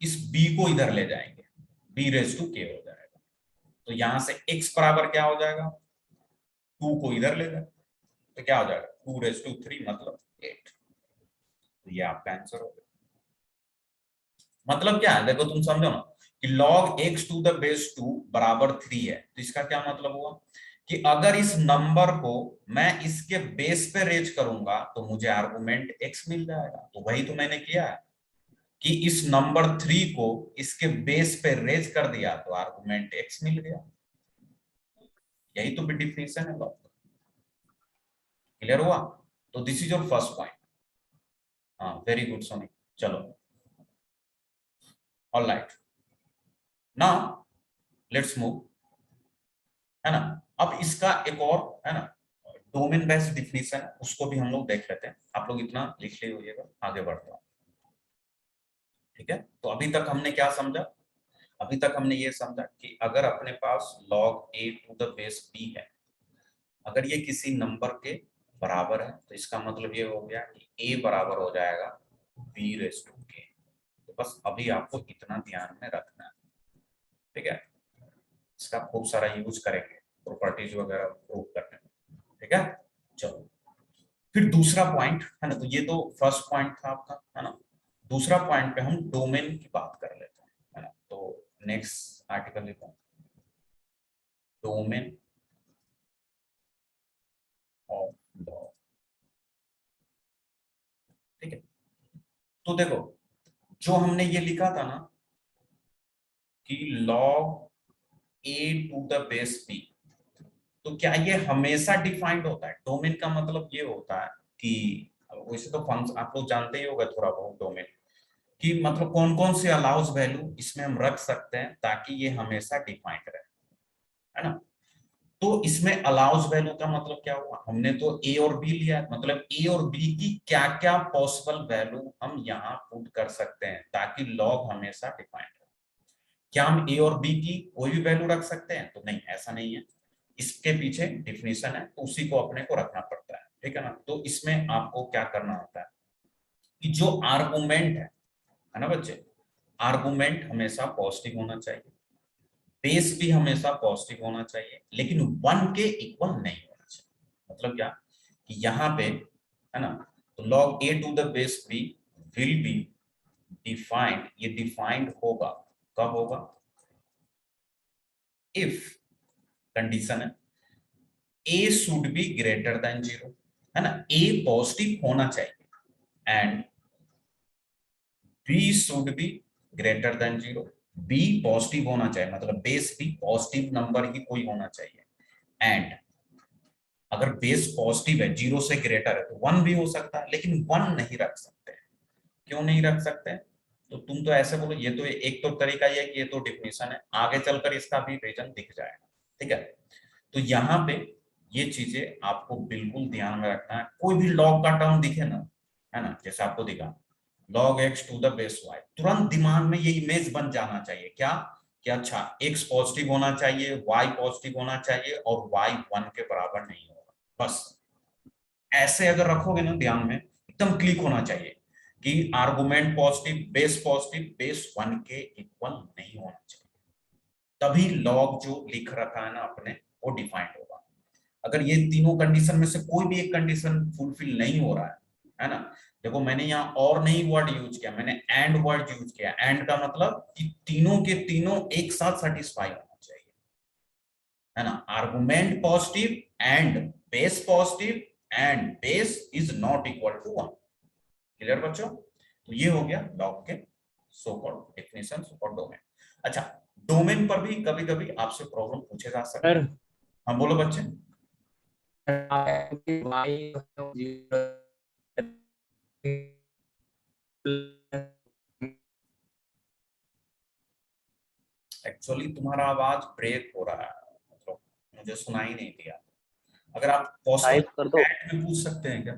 इस b को इधर ले जाएंगे, b रेज टू k हो जाएगा, तो यहां से x बराबर क्या हो जाएगा? 2 को इधर ले जाए, तो क्या हो जाएगा? 2 रेज टू 3 मतलब 8। तो ये आपका आंसर हो गया। मतलब क्या है? देखो तुम समझो ना कि log x to the base 2 बराबर 3 है, तो इसका क्या मतलब हुआ कि अगर इस नंबर को मैं इसके बेस पे रेज करूंगा तो मुझे आर्गुमेंट x मिल जाएगा। तो वही तो मैंने किया है कि इस नंबर 3 को इसके बेस पे रेज कर दिया तो आर्गुमेंट x मिल गया। यही तो डिफिनेशन है लॉग। क्लियर हुआ? तो this is your first point. हाँ, वेरी गुड सोनी। चलो, all right, now let's move, है ना। अब इसका एक और है ना डोमेन बेस्ड डिफिनेशन है, उसको भी हम लोग देख लेते हैं। आप लोग इतना लिख ले होइएगा, आगे बढ़ते हैं, ठीक है। तो अभी तक हमने क्या समझा? अभी तक हमने ये समझा कि अगर अपने पास log a to the base b है, अगर ये किसी नंबर के बराबर है, तो इसका मतलब ये हो गया कि a बराबर हो जाएगा b रेज टू k। तो बस अभी आपको इतना ध्यान में रखना है, ठीक है। इसका खूब सारा यूज करेंगे प्रॉपर्टीज वगैरह प्रूव करने में, ठीक है। चलो, फिर दूसरा पॉइंट है ना, तो ये तो फर्स्ट पॉइंट था आपका, है ना। दूसरा पॉइंट पे हम डोमेन की बात कर लेते हैं, है ना। तो नेक्स्ट आर्टिकल लिखो, डोमेन ऑफ लॉ, ठीक है। तो देखो, जो हमने ये लिखा था ना कि log a to the base b, तो क्या ये हमेशा डिफाइंड होता है? डोमेन का मतलब ये होता है कि वैसे तो फंक्शन आप लोग जानते ही होगा थोड़ा बहुत डोमेन, कि मतलब कौन कौन से अलाउज वैल्यू इसमें हम रख सकते हैं ताकि ये हमेशा डिफाइंड रहे, है ना। तो इसमें अलाउज वैल्यू का मतलब क्या हुआ, हमने तो ए और बी लिया, मतलब ए और बी की क्या क्या पॉसिबल वैल्यू हम यहाँ पुट कर सकते हैं ताकि लॉग हमेशा डिफाइंड रहे। क्या हम ए और बी की कोई भी वैल्यू रख सकते हैं, तो नहीं, ऐसा नहीं है, इसके पीछे डिफिनेशन है, तो उसी को अपने को रखना पड़ता है, ठीक है ना। तो इसमें आपको क्या करना होता है कि जो आर्गुमेंट है ना बच्चे, आर्गुमेंट हमेशा पॉजिटिव होना चाहिए, बेस भी हमेशा पॉजिटिव होना चाहिए, लेकिन 1 के इक्वल नहीं होना चाहिए। मतलब क्या कि यहाँ पे है ना, तो log a to the base b be बी डिफाइंड, ये डिफाइंड होगा, कब होगा, इफ कंडीशन है a should be greater than 0, है ना, a पॉजिटिव होना चाहिए and b should be greater than 0, b positive होना चाहिए, मतलब बेस भी पॉजिटिव नंबर ही कोई होना चाहिए, एंड अगर बेस पॉजिटिव है 0 से ग्रेटर है तो 1 भी हो सकता है, लेकिन 1 नहीं रख सकते। क्यों नहीं रख सकते, तो तुम तो ऐसे बोलो, ये तो एक तो तरीका ये है कि ये तो डिफिनेशन है, आगे चलकर इसका भी रीजन दिख जाएगा, ठीक है। तो यहाँ पे ये चीजें आपको बिल्कुल ध्यान में रखना है, कोई भी लॉग का टर्म दिखे ना, है ना, जैसे आपको दिखा log x to the base y, तुरंत दिमाग में ये इमेज बन जाना चाहिए, क्या कि अच्छा x पॉजिटिव होना चाहिए, y पॉजिटिव होना चाहिए और y 1 के बराबर नहीं होगा, बस ऐसे अगर रखोगे ना ध्यान में, एकदम क्लिक होना चाहिए कि आर्गुमेंट पॉजिटिव, बेस 1 के इक्वल नहीं होना चाहिए, तभी लॉग जो लिख रखा है ना अपने वो डिफाइंड होगा। अगर ये तीनों कंडीशन में से कोई भी एक कंडीशन फुलफिल नहीं हो रहा है ना, देखो मैंने यहाँ और नहीं वर्ड यूज किया, मैंने एंड वर्ड यूज किया, एंड का मतलब कि तीनों के तीनों एक साथ सेटिस्फाई होना चाहिए, है ना, argument positive and base positive and base is not equal to 1। Clear बच्चों, तो ये हो गया लॉग के सो कॉल्ड डेफिनेशन और डोमेन। अच्छा, डोमेन पर भी कभी कभी आपसे प्रॉब्लम पूछे जा सकते हैं। हाँ बोलो बच्चे। एक्चुअली तुम्हारा आवाज ब्रेक हो रहा है, मतलब मुझे सुनाई नहीं दिया, अगर आप पॉसिबल
टाइप कर दो।
चैट में पूछ सकते हैं क्या।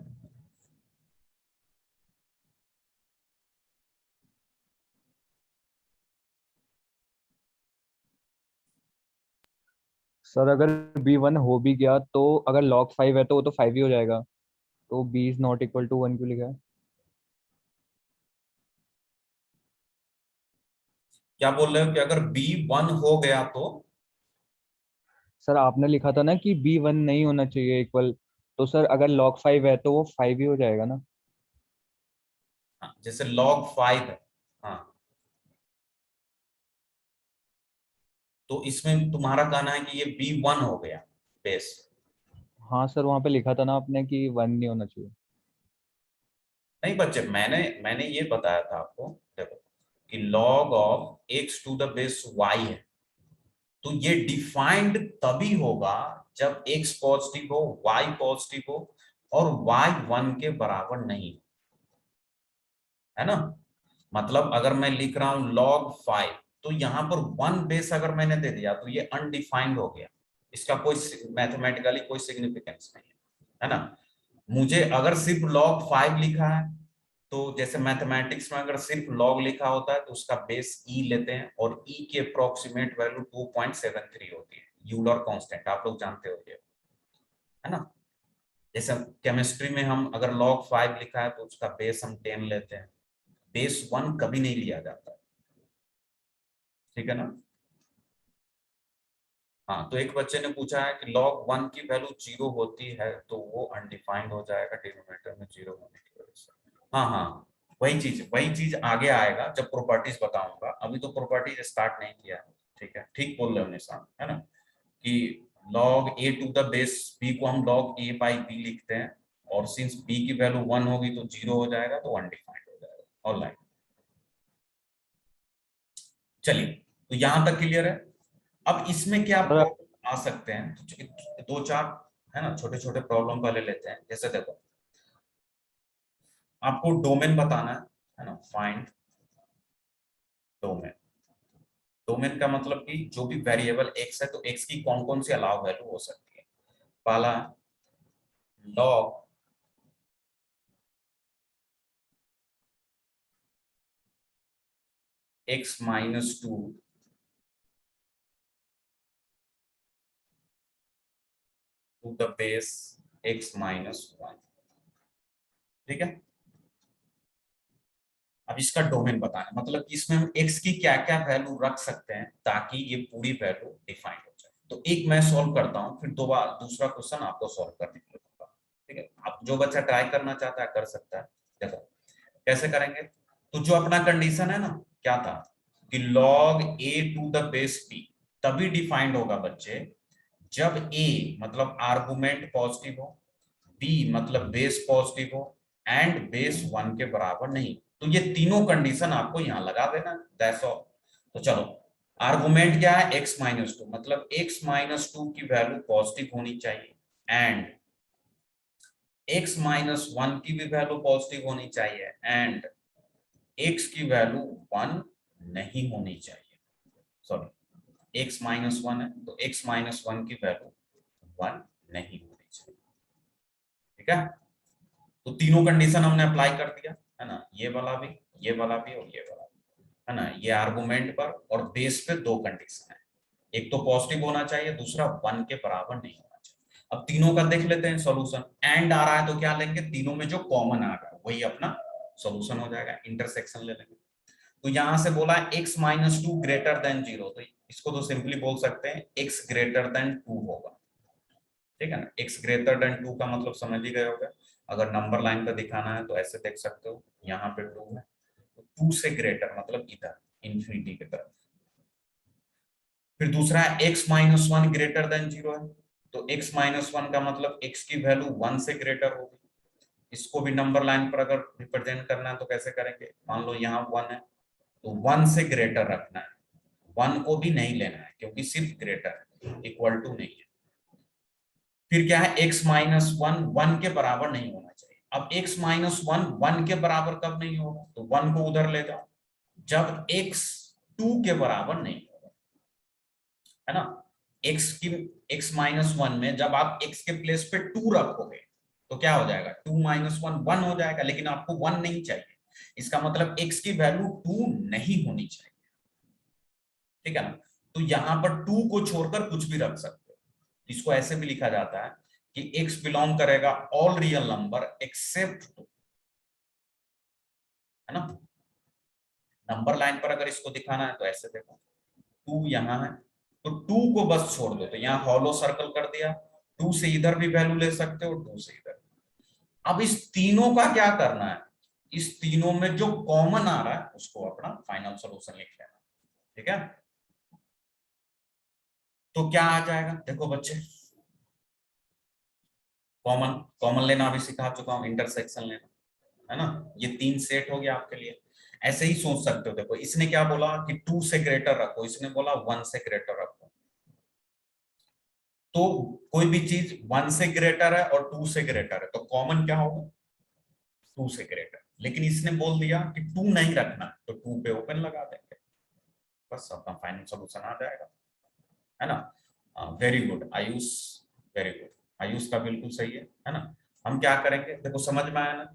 सर अगर B1 हो भी गया तो अगर log 5 है तो वो तो 5 ही हो जाएगा, तो B is not equal to 1 क्यों लिखा है?
क्या बोल रहे हो कि अगर B1 हो गया तो,
सर आपने लिखा था ना कि B1 नहीं होना चाहिए इक्वल, तो सर अगर log 5 है तो वो 5 ही हो जाएगा ना।
हाँ, जैसे log 5 है, हाँ, तो इसमें तुम्हारा कहना है कि ये B1 हो गया बेस।
हाँ सर वहाँ पे लिखा था ना आपने कि 1 नहीं होना चाहिए।
नहीं बच्चे, मैंने मैंने ये बताया था आपको, देखो कि log of x to the base y है, तो ये डिफाइंड तभी होगा जब x पॉजिटिव हो, y पॉजिटिव हो और y 1 के बराबर नहीं, है ना। मतलब अगर मैं लिख रहा हूं log 5, तो यहाँ पर 1 बेस अगर मैंने दे दिया तो ये अनडिफाइंड हो गया, इसका कोई मैथमेटिकली कोई सिग्निफिकेंस नहीं है ना। मुझे अगर सिर्फ log 5 लिखा है, तो जैसे मैथमेटिक्स में अगर सिर्फ log लिखा होता है तो उसका बेस e लेते हैं और e की अप्रोक्सीमेट वैल्यू 2.73 होती है, यूलर कांस्टेंट आप लोग जानते हो ये, है ना। जैसे केमिस्ट्री में हम अगर log 5 लिखा है तो उसका बेस हम 10 लेते हैं, बेस 1 कभी नहीं लिया जाता, ठीक है ना। हाँ, तो एक बच्चे ने पूछा है कि log 1 की वैल्यू 0 होती है तो वो अनडिफाइंड हो जाएगा डिनोमिनेटर में 0 होने की वजह से। हाँ हाँ, वही चीज आगे आएगा जब प्रॉपर्टीज बताऊंगा, अभी तो प्रॉपर्टीज स्टार्ट नहीं किया है, ठीक है, ठीक बोल रहे हो निशान, है ना, कि log a to the base b को हम log a बाई b लिखते हैं, और सिंस b की वैल्यू 1 होगी तो 0 हो जाएगा, तो अनडिफाइंड हो जाएगा। ऑलराइट, चलिए, तो यहां तक क्लियर है। अब इसमें क्या
सर
प्रॉब्लम आ सकते हैं, तो दो चार है ना छोटे छोटे प्रॉब्लम पहले लेते हैं। जैसे देखो आपको डोमेन बताना है ना, फाइंड डोमेन। डोमेन का मतलब कि जो भी वेरिएबल x है तो x की कौन कौन सी अलाउ वैल्यू हो सकती है। पहला log x minus 2 to the base x minus 1। ठीक है, अब इसका डोमेन बताना मतलब कि इसमें हम x की क्या क्या वैल्यू रख सकते हैं ताकि ये पूरी वैल्यू डिफाइंड हो जाए। तो एक मैं सॉल्व करता हूं, फिर दूसरा क्वेश्चन आपको सॉल्व करने के लिए दूंगा। ठीक है, अब जो बच्चा ट्राई करना चाहता है कर सकता है। देखो कैसे करेंगे, तो जो अपना कंडीशन है ना, क्या था कि log a to the base b तभी डिफाइंड होगा बच्चे जब a मतलब आर्गुमेंट पॉजिटिव हो, b मतलब बेस पॉजिटिव हो एंड बेस 1 के बराबर नहीं। तो ये तीनों कंडीशन आपको यहां लगा देना, दैट्स ऑल। तो चलो आर्गुमेंट क्या है, x माइनस 2 मतलब x माइनस 2 की वैल्यू पॉजिटिव होनी चाहिए एंड x माइनस 1 की भी वैल्यू पॉजिटिव होनी चाहिए एंड x की वैल्यू 1 नहीं होनी चाहिए। सॉरी x माइनस 1 है तो x माइनस 1 की वैल्यू 1 नहीं होनी चाहिए। ठीक है, तो तीनों कंडीशन हमने अप्लाई कर दिया है ना, ये वाला भी, ये वाला भी और ये वाला भी, है ना। ये आर्गुमेंट पर और बेस पे दो कंडीशन है, एक तो पॉजिटिव होना चाहिए, दूसरा 1 के बराबर नहीं होना चाहिए। अब तीनों का देख लेते हैं सॉल्यूशन। एंड आ रहा है तो क्या लेंगे, तीनों में जो कॉमन आ रहा है वही अपना सॉल्यूशन हो जाएगा, इंटरसेक्शन ले लेंगे। तो यहां से बोला x माइनस 2 ग्रेटर देन 0, तो इसको तो सिंपली बोल सकते हैं x ग्रेटर देन 2 होगा। ठीक है ना, x ग्रेटर देन 2 का मतलब समझ ही गए होगा। अगर नंबर लाइन पे दिखाना है तो ऐसे देख सकते हो, यहाँ पे 2 है तो 2 से ग्रेटर मतलब इधर इंफिनिटी की तरफ। फिर दूसरा है x माइनस 1 ग्रेटर देन 0 है, तो x माइनस 1 का मतलब x की वैल्यू 1 से ग्रेटर होगी। इसको भी नंबर लाइन पर अगर रिप्रेजेंट करना है तो कैसे करेंगे, मान लो यहाँ 1 है तो 1 से ग्रेटर रखना है, 1 को भी नहीं लेना है क्योंकि सिर्फ ग्रेटर इक्वल टू नहीं है। फिर क्या है, x माइनस 1 1 के बराबर नहीं होना चाहिए। अब x माइनस 1 1 के बराबर कब नहीं होगा, तो 1 को उधर ले जाओ जब x 2 के बराबर नहीं होगा, है ना। x माइनस 1 में जब आप x के प्लेस पे 2 रखोगे तो क्या हो जाएगा, 2 माइनस 1 1 हो जाएगा, लेकिन आपको 1 नहीं चाहिए, इसका मतलब x की वैल्यू 2 नहीं होनी चाहिए। ठीक है ना, तो यहां पर 2 को छोड़कर कुछ भी रख सकते हो। इसको ऐसे भी लिखा जाता है कि x बिलोंग करेगा ऑल रियल नंबर एक्सेप्ट 2, है ना। नंबर लाइन पर अगर इसको दिखाना है तो ऐसे देखो, 2 यहाँ है तो 2 को बस छोड़ दो, तो यहाँ हॉलो सर्कल कर दिया, 2 से इधर भी वैल्यू ले सकते हो, 2 से इधर। अब इस तीनों का क्या करना है, इस तीनों में जो कॉमन आ रहा है उसको अपना फाइनल सॉल्यूशन लिख लेना। ठीक है, तो क्या आ जाएगा, देखो बच्चे कॉमन कॉमन लेना अभी सिखा चुका हूं, इंटरसेक्शन लेना, है ना। ये 3 सेट हो गया आपके लिए। ऐसे ही सोच सकते हो, देखो इसने क्या बोला कि 2 से ग्रेटर रखो, इसने बोला 1 से ग्रेटर रखो, तो कोई भी चीज 1 से ग्रेटर है और 2 से ग्रेटर है तो कॉमन क्या होगा, 2 से ग्रेटर। लेकिन इसने बोल दिया कि 2 नहीं रखना तो 2 पे ओपन लगा देंगे, बस अपना फाइनल सॉल्यूशन आ जाएगा, है ना। Very good Ayush, very good, Ayush का बिल्कुल सही है ना। हम क्या करेंगे, देखो समझ में आया ना,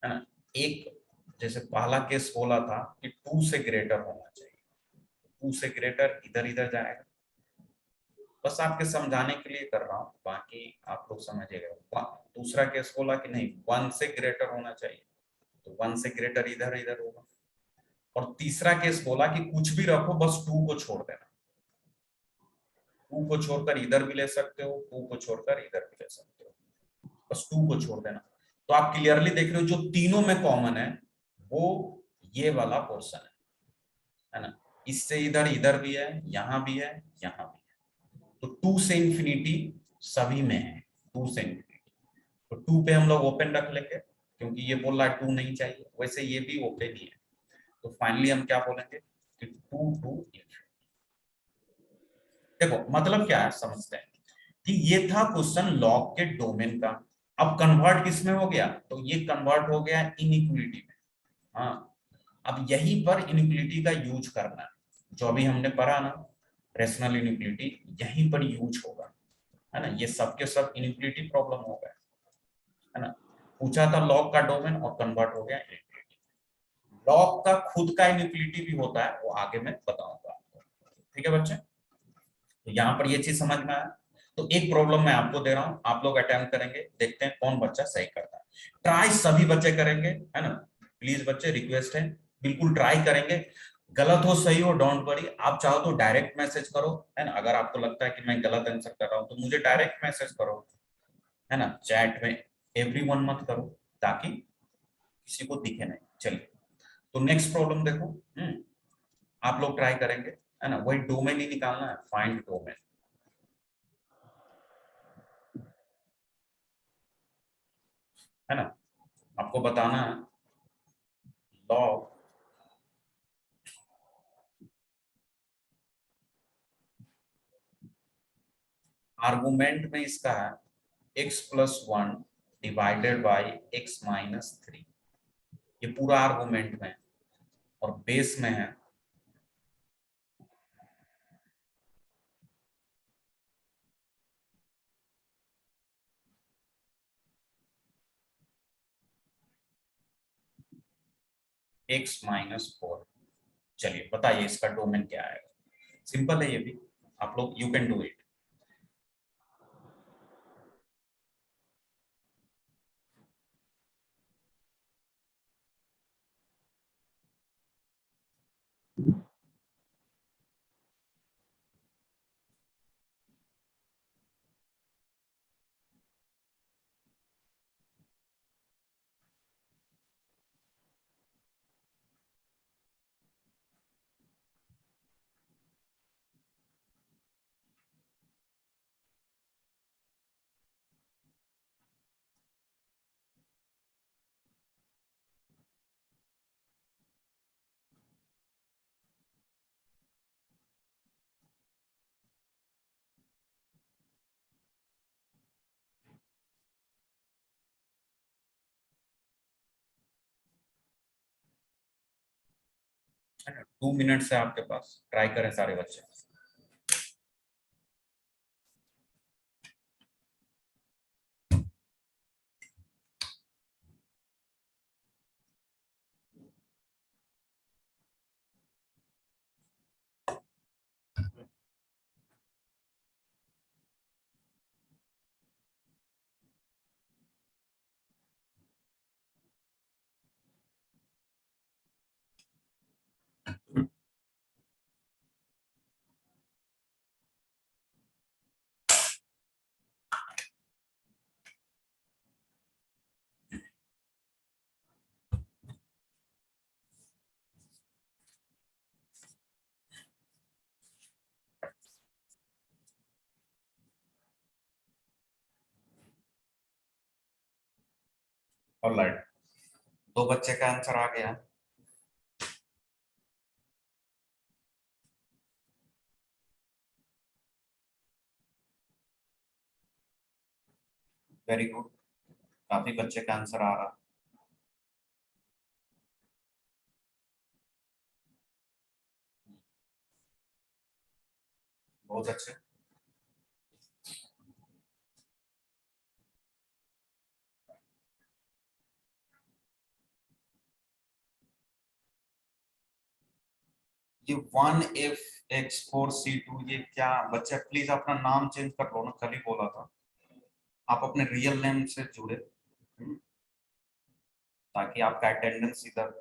है ना। एक जैसे पहला केस बोला था कि 2 से ग्रेटर होना चाहिए, 2 से ग्रेटर इधर इधर जाएगा, बस आपके समझाने के लिए कर रहा हूं, बाकी आप लोग समझिएगा। दूसरा केस बोला कि नहीं 1 से ग्रेटर होना चाहिए, तो 1 से ग्रेटर इधर इधर होगा। और तीसरा केस बोला कि कुछ भी रखो बस 2 को छोड़ देना, 2 को छोड़कर इधर भी ले सकते हो, 2 को छोड़कर इधर भी ले सकते हो, बस 2 को छोड़ देना। तो आप क्लियरली देख रहे हो जो तीनों में कॉमन है वो ये वाला पोर्शन है ना। इससे इधर इधर भी है, यहां भी है, यहां भी है, तो 2 से इंफिनिटी सभी में है, 2 से इंफिनिटी। तो 2 पे हम लोग ओपन रख लेंगे क्योंकि ये बोल रहा है 2 नहीं चाहिए, वैसे ये भी ओपन ही है, तो फाइनली हम क्या बोलेंगे कि 2 टू इंफिनिटी। देखो मतलब क्या है समझते हैं कि ये था क्वेश्चन लॉग के डोमेन का, अब कन्वर्ट किसमें हो गया, तो ये कन्वर्ट हो गया इनइक्विलिटी में। हाँ, अब यहीं पर इनइक्विलिटी का यूज करना है, जो अभी हमने पढ़ा ना रेशनल इनइक्विलिटी, यहीं पर यूज होगा, है ना। ये सब के सब इनइक्विलिटी प्रॉब्लम हो गया, है ना। पूछा था लॉग का डोमेन और कन्वर्ट हो गया इनइक्विलिटी। लॉग का खुद का इनइक्विलिटी भी होता है, वो आगे मैं बताऊंगा आपको। ठीक है बच्चे, तो यहाँ पर ये चीज समझ में आया। तो एक प्रॉब्लम मैं आपको दे रहा हूँ, आप लोग अटेम्प्ट करेंगे, देखते हैं कौन बच्चा सही करता है। ट्राई सभी बच्चे करेंगे, है ना। प्लीज बच्चे, रिक्वेस्ट है, बिल्कुल ट्राई करेंगे। गलत हो सही हो डोंट वरी, आप चाहो तो डायरेक्ट मैसेज करो, है ना। अगर आपको लगता है कि मैं गलत आंसर कर रहा हूँ तो मुझे डायरेक्ट मैसेज करो, है ना। चैट में एवरीवन मत करो, ताकि किसी को दिखे नहीं। चलिए, तो नेक्स्ट प्रॉब्लम देखो। आप लोग ट्राई करेंगे, है ना। वही डोमेन ही निकालना है, फाइंड डोमेन, है ना। आपको बताना है लॉग आर्गुमेंट में इसका है x+1 डिवाइडेड बाई x-3। ये पूरा आर्गुमेंट में, और बेस में है x-4। चलिए बताइए इसका डोमेन क्या है। सिंपल है ये भी, आप लोग यू कैन डू इट। है ना, 2 मिनट से आपके पास, ट्राई करें सारे बच्चे। ऑलराइट, 2 बच्चे का आंसर आ गया। वेरी गुड, काफी बच्चे का आंसर आ रहा। बहुत अच्छे। ये 1f(x4c2), ये क्या बच्चे, प्लीज अपना नाम चेंज कर लो ना, कल ही बोला था। आप अपने रियल नेम से जुड़े, ताकि आपका अटेंडेंस इधर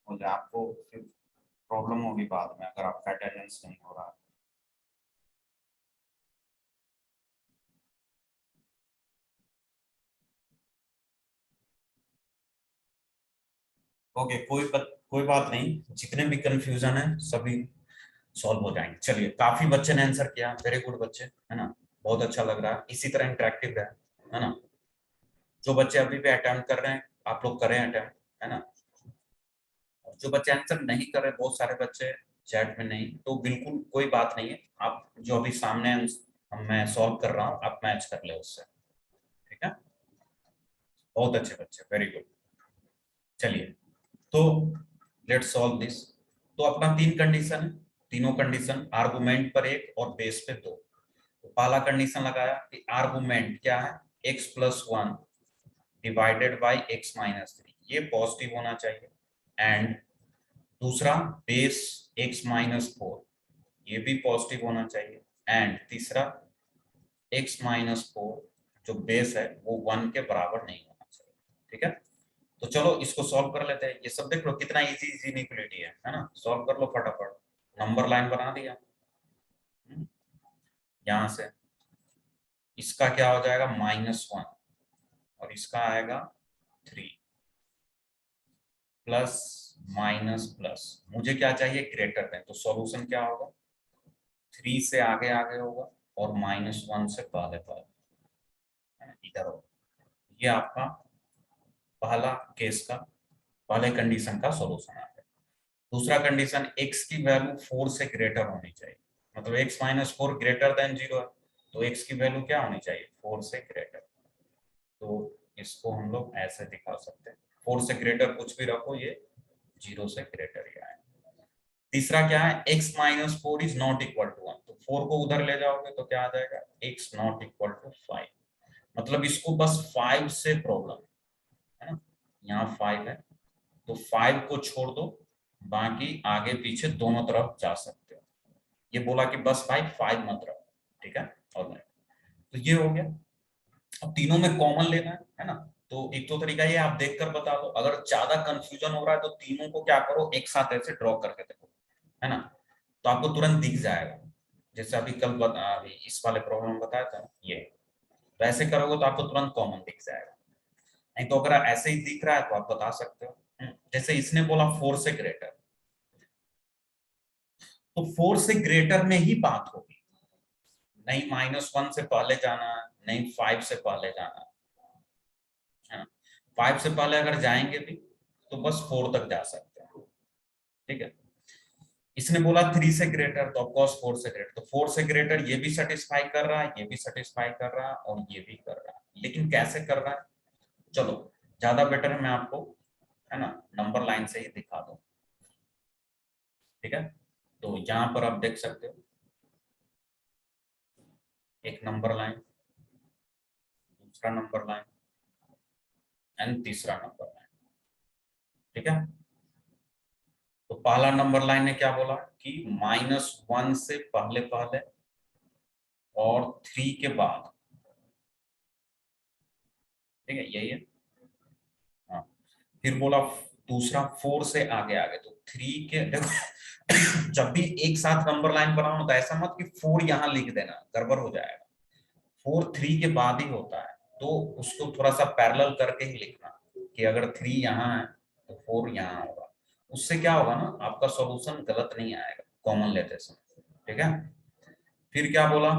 हो जाए। आपको फिर प्रॉब्लम होगी बाद में अगर आपका अटेंडेंस नहीं हो रहा है। ओके, कोई बात नहीं, जितने भी कंफ्यूजन है सभी सॉल्व हो जाएंगे। चलिए, काफी बच्चे ने आंसर किया, वेरी गुड बच्चे, है ना। बहुत अच्छा लग रहा है, इसी तरह इंटरेक्टिव है ना। जो बच्चे अभी भी अटेम्प्ट कर रहे हैं, आप लोग करें अटेम्प्ट, है ना। और जो बच्चे आंसर नहीं कर रहे, बहुत सारे बच्चे चैट में नहीं, तो बिल्कुल कोई बात नहीं है। आप जो अभी सामने मैं सॉल्व कर रहा हूँ, आप मैच कर ले उससे, ठीक है। बहुत अच्छे बच्चे, वेरी गुड। चलिए तो लेट्स सॉल्व दिस। तो अपना 3 कंडीशन है, तीनों कंडीशन आर्गुमेंट पर 1 और बेस पे 2। तो पहला कंडीशन लगाया कि आर्गुमेंट क्या है, x+1 डिवाइडेड बाई x-3, ये पॉजिटिव होना चाहिए। एंड दूसरा बेस x-4, ये भी पॉजिटिव होना चाहिए। एंड तीसरा x-4 जो बेस है वो 1 के बराबर नहीं होना चाहिए। ठीक है, तो चलो इसको सॉल्व कर लेते हैं। ये सब देख लो कितना इजी इजी इनइक्वालिटी है ना। सॉल्व कर लो फटाफट। नंबर लाइन बना दिया। यहां से इसका क्या हो जाएगा, -1 और इसका आएगा 3 प्लस माइनस प्लस। मुझे क्या चाहिए, ग्रेटर देन। तो सॉल्यूशन क्या होगा, 3 से आगे आगे होगा और -1 से पहले पहले इधर होगा। ये आपका पहला केस का, पहले कंडीशन का सॉल्यूशन आ गया। दूसरा कंडीशन, x की वैल्यू 4 से ग्रेटर होनी चाहिए, मतलब x-4 ग्रेटर देन 0 है, तो x की वैल्यू क्या होनी चाहिए, 4 से ग्रेटर। तो इसको हम लोग ऐसे दिखा सकते हैं, 4 से ग्रेटर कुछ भी रखो, ये 0 से ग्रेटर ही आएगा। तीसरा क्या है, x-4 is not equal to 1, तो 4 को उधर ले जाओगे तो क्या आ जाएगा, x नॉट इक्वल टू 5। मतलब इसको बस 5 से प्रॉब्लम है ना, यहाँ 5 है तो 5 को छोड़ दो, बाकी आगे पीछे दोनों तरफ जा सकते हो। ये बोला कि बस भाई 5 मत रखो, ठीक है। और तो ये हो गया। अब तीनों में कॉमन लेना है ना। तो एक तो तरीका ये आप देखकर बता दो, अगर ज्यादा कंफ्यूजन हो रहा है तो तीनों को क्या करो, एक साथ ऐसे ड्रॉ करके देखो, है ना, तो आपको तुरंत दिख जाएगा। जैसे अभी अभी इस वाले प्रॉब्लम बताया था ये, तो ऐसे करोगे तो आपको तुरंत कॉमन दिख जाएगा। नहीं तो अगर ऐसे ही दिख रहा है तो आप बता सकते हो। जैसे इसने बोला 4 से ग्रेटर, तो 4 से ग्रेटर में ही बात होगी, नहीं -1 से पहले जाना है, नहीं 5 से पहले जाना है। 5 से पहले अगर जाएंगे भी तो बस 4 तक जा सकते हैं, ठीक है। इसने बोला 3 से ग्रेटर, तो ऑफकोर्स 4 से ग्रेटर, तो 4 से ग्रेटर ये भी सेटिस्फाई कर रहा है, ये भी सेटिस्फाई कर रहा है और ये भी कर रहा है। लेकिन कैसे कर रहा है, चलो ज्यादा बेटर है मैं आपको, है ना, नंबर लाइन से ही दिखा दूं, ठीक है। तो यहां पर आप देख सकते हो, एक नंबर लाइन, दूसरा नंबर लाइन एंड तीसरा नंबर लाइन, ठीक है। तो पहला नंबर लाइन ने क्या बोला कि -1 से पहले पहले और 3 के बाद, ठीक है, यही है। हाँ, फिर बोला दूसरा 4 से आगे आगे, तो 3 के देखो जब भी एक साथ नंबर लाइन बनाओ तो ऐसा मत कि 4 यहां लिख देना, गड़बड़ हो जाएगा। 4 3 के बाद ही होता है, तो उसको थोड़ा सा पैरेलल करके ही लिखना कि अगर 3 यहाँ है तो 4 यहाँ होगा। उससे क्या होगा ना, आपका सॉल्यूशन गलत नहीं आएगा कॉमन लेते समय, ठीक है। फिर क्या बोला,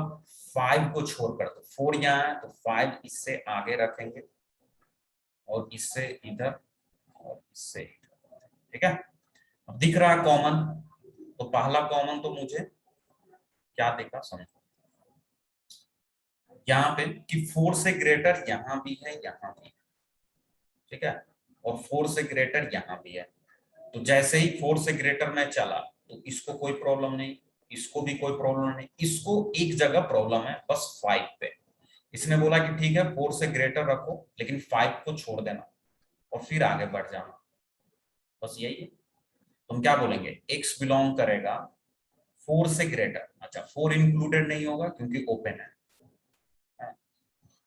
5 को छोड़कर, तो 4 यहाँ है तो 5 इससे आगे रखेंगे और इससे इधर और इससे इधर, ठीक है। अब दिख रहा है कॉमन, तो पहला कॉमन तो मुझे क्या दिखा समझो, यहाँ पे कि 4 से ग्रेटर यहाँ भी है, यहाँ भी है, ठीक है, और 4 से ग्रेटर यहाँ भी है। तो जैसे ही 4 से ग्रेटर में चला तो इसको कोई प्रॉब्लम नहीं, इसको भी कोई प्रॉब्लम नहीं, इसको एक जगह प्रॉब्लम है बस 5 पे। इसने बोला कि ठीक है 4 से ग्रेटर रखो लेकिन 5 को छोड़ देना और फिर आगे बढ़ जाना, बस यही है। तुम क्या बोलेंगे, x बिलोंग करेगा 4 से ग्रेटर, अच्छा 4 इंक्लूडेड नहीं होगा क्योंकि ओपन है।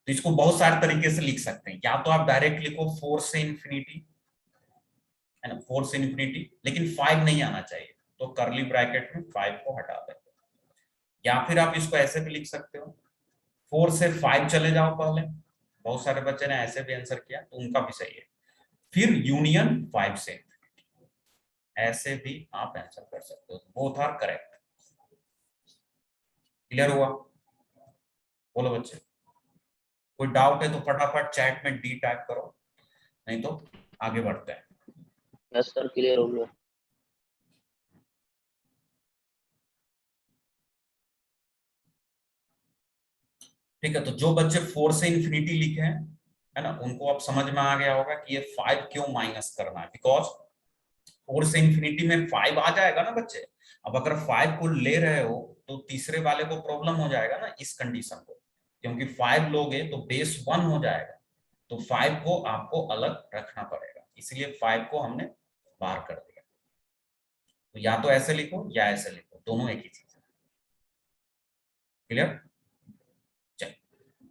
तो इसको बहुत सारे तरीके से लिख सकते हैं, या तो आप डायरेक्ट लिखो 4 से इंफिनिटी, है ना, 4 से इंफिनिटी, लेकिन 5 नहीं आना चाहिए, तो करली ब्रैकेट में 5 को हटा दें। या फिर आप इसको ऐसे भी लिख सकते हो, 4 से 5 चले जाओ पहले, बहुत सारे बच्चे ने ऐसे भी आंसर किया तो उनका भी सही है। फिर यूनियन 5 से, ऐसे भी आप आंसर कर सकते हो, बोथ आर करेक्ट। क्लियर हुआ, बोलो बच्चे, कोई डाउट है तो फटाफट चैट में डी टाइप करो, नहीं तो आगे बढ़ते हैं।
यस सर, क्लियर हो गया।
ठीक है, तो जो बच्चे 4 से इंफिनिटी लिखे हैं, है ना, उनको अब समझ में आ गया होगा कि ये 5 क्यों माइनस करना है, बिकॉज 4 से इंफिनिटी में 5 आ जाएगा ना बच्चे। अब अगर 5 को ले रहे हो तो तीसरे वाले को प्रॉब्लम हो जाएगा ना इस कंडीशन को, क्योंकि 5 लोगे तो बेस 1 हो जाएगा, तो 5 को आपको अलग रखना पड़ेगा, इसलिए 5 को हमने बाहर कर दिया। तो या तो ऐसे लिखो या ऐसे लिखो, दोनों एक ही चीज है। क्लियर?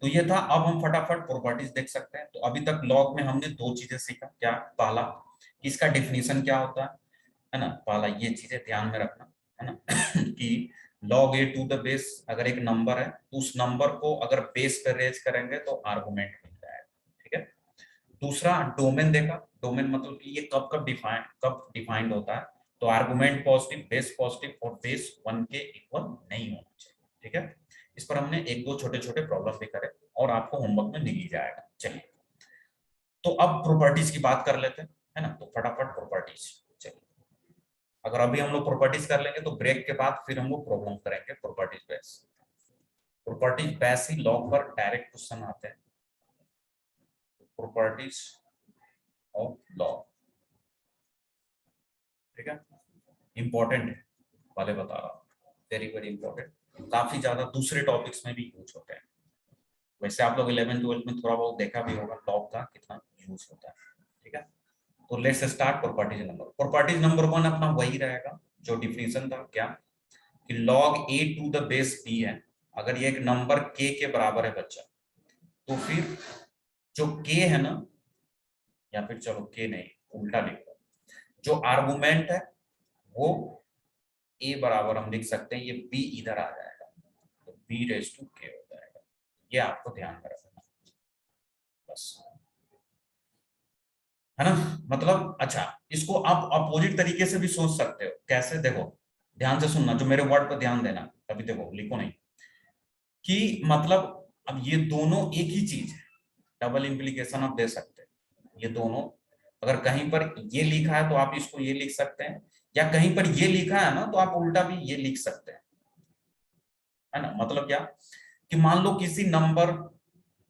तो ये था। अब हम फटाफट प्रॉपर्टीज देख सकते हैं। तो अभी तक लॉग में हमने 2 चीजें सीखा। क्या? पहला, इसका डेफिनेशन क्या होता है ना, पहला ये चीजें ध्यान में रखना, है ना कि log a to the base अगर एक नंबर है तो उस नंबर को अगर बेस पे रेज करेंगे तो आर्गुमेंट मिल जाएगा। ठीक है। दूसरा, डोमेन देखा। डोमेन मतलब कि ये कब डिफाइंड होता है, तो आर्गुमेंट पॉजिटिव और बेस 1 के इक्वल नहीं होना चाहिए। ठीक है। इस पर हमने 1-2 छोटे-छोटे प्रॉब्लम भी करे और आपको होमवर्क में दिख ही जाएगा। चलिए, तो अब प्रॉपर्टीज की बात कर लेते हैं, है ना। तो फटाफट प्रॉपर्टीज, चलिए। अगर अभी हम लोग प्रॉपर्टीज कर लेंगे तो ब्रेक के बाद फिर हम लोग प्रॉब्लम करेंगे प्रॉपर्टीज बेस। प्रॉपर्टीज बेस ही लॉग पर डायरेक्ट क्वेश्चन आते हैं। प्रॉपर्टीज ऑफ लॉग, ठीक है, इंपॉर्टेंट है वाले बता रहा हूँ, वेरी वेरी इंपॉर्टेंट। काफी ज्यादा दूसरे टॉपिक्स में भी यूज होते हैं। वैसे आप लोग 11th-12th में थोड़ा बहुत देखा भी होगा लॉग का कितना यूज होता है। ठीक है। तो let's start properties number. Properties number 1 अपना वही रहेगा जो डिफिनीशन था। क्या? कि log a to the base b है, अगर ये एक नंबर k के बराबर है बच्चा, तो फिर जो k है ना, या फिर चलो k नहीं, उल्टा लिखो, जो आर्गुमेंट है वो a बराबर हम लिख सकते हैं, ये b इधर आ जाएगा, तो b रेज टू k हो जाएगा। ये आपको ध्यान में रखना बस, है ना। मतलब अच्छा, इसको आप अपोजिट तरीके से भी सोच सकते हो। कैसे? देखो, ध्यान से सुनना, जो मेरे वर्ड पर ध्यान देना। अभी देखो, लिखो नहीं कि मतलब अब ये दोनों एक ही चीज है, डबल इंप्लीकेशन आप दे सकते हैं। ये दोनों अगर कहीं पर ये लिखा है तो आप इसको ये लिख सकते हैं, या कहीं पर ये लिखा है ना तो आप उल्टा भी ये लिख सकते हैं, है ना। मतलब क्या कि मान लो किसी नंबर,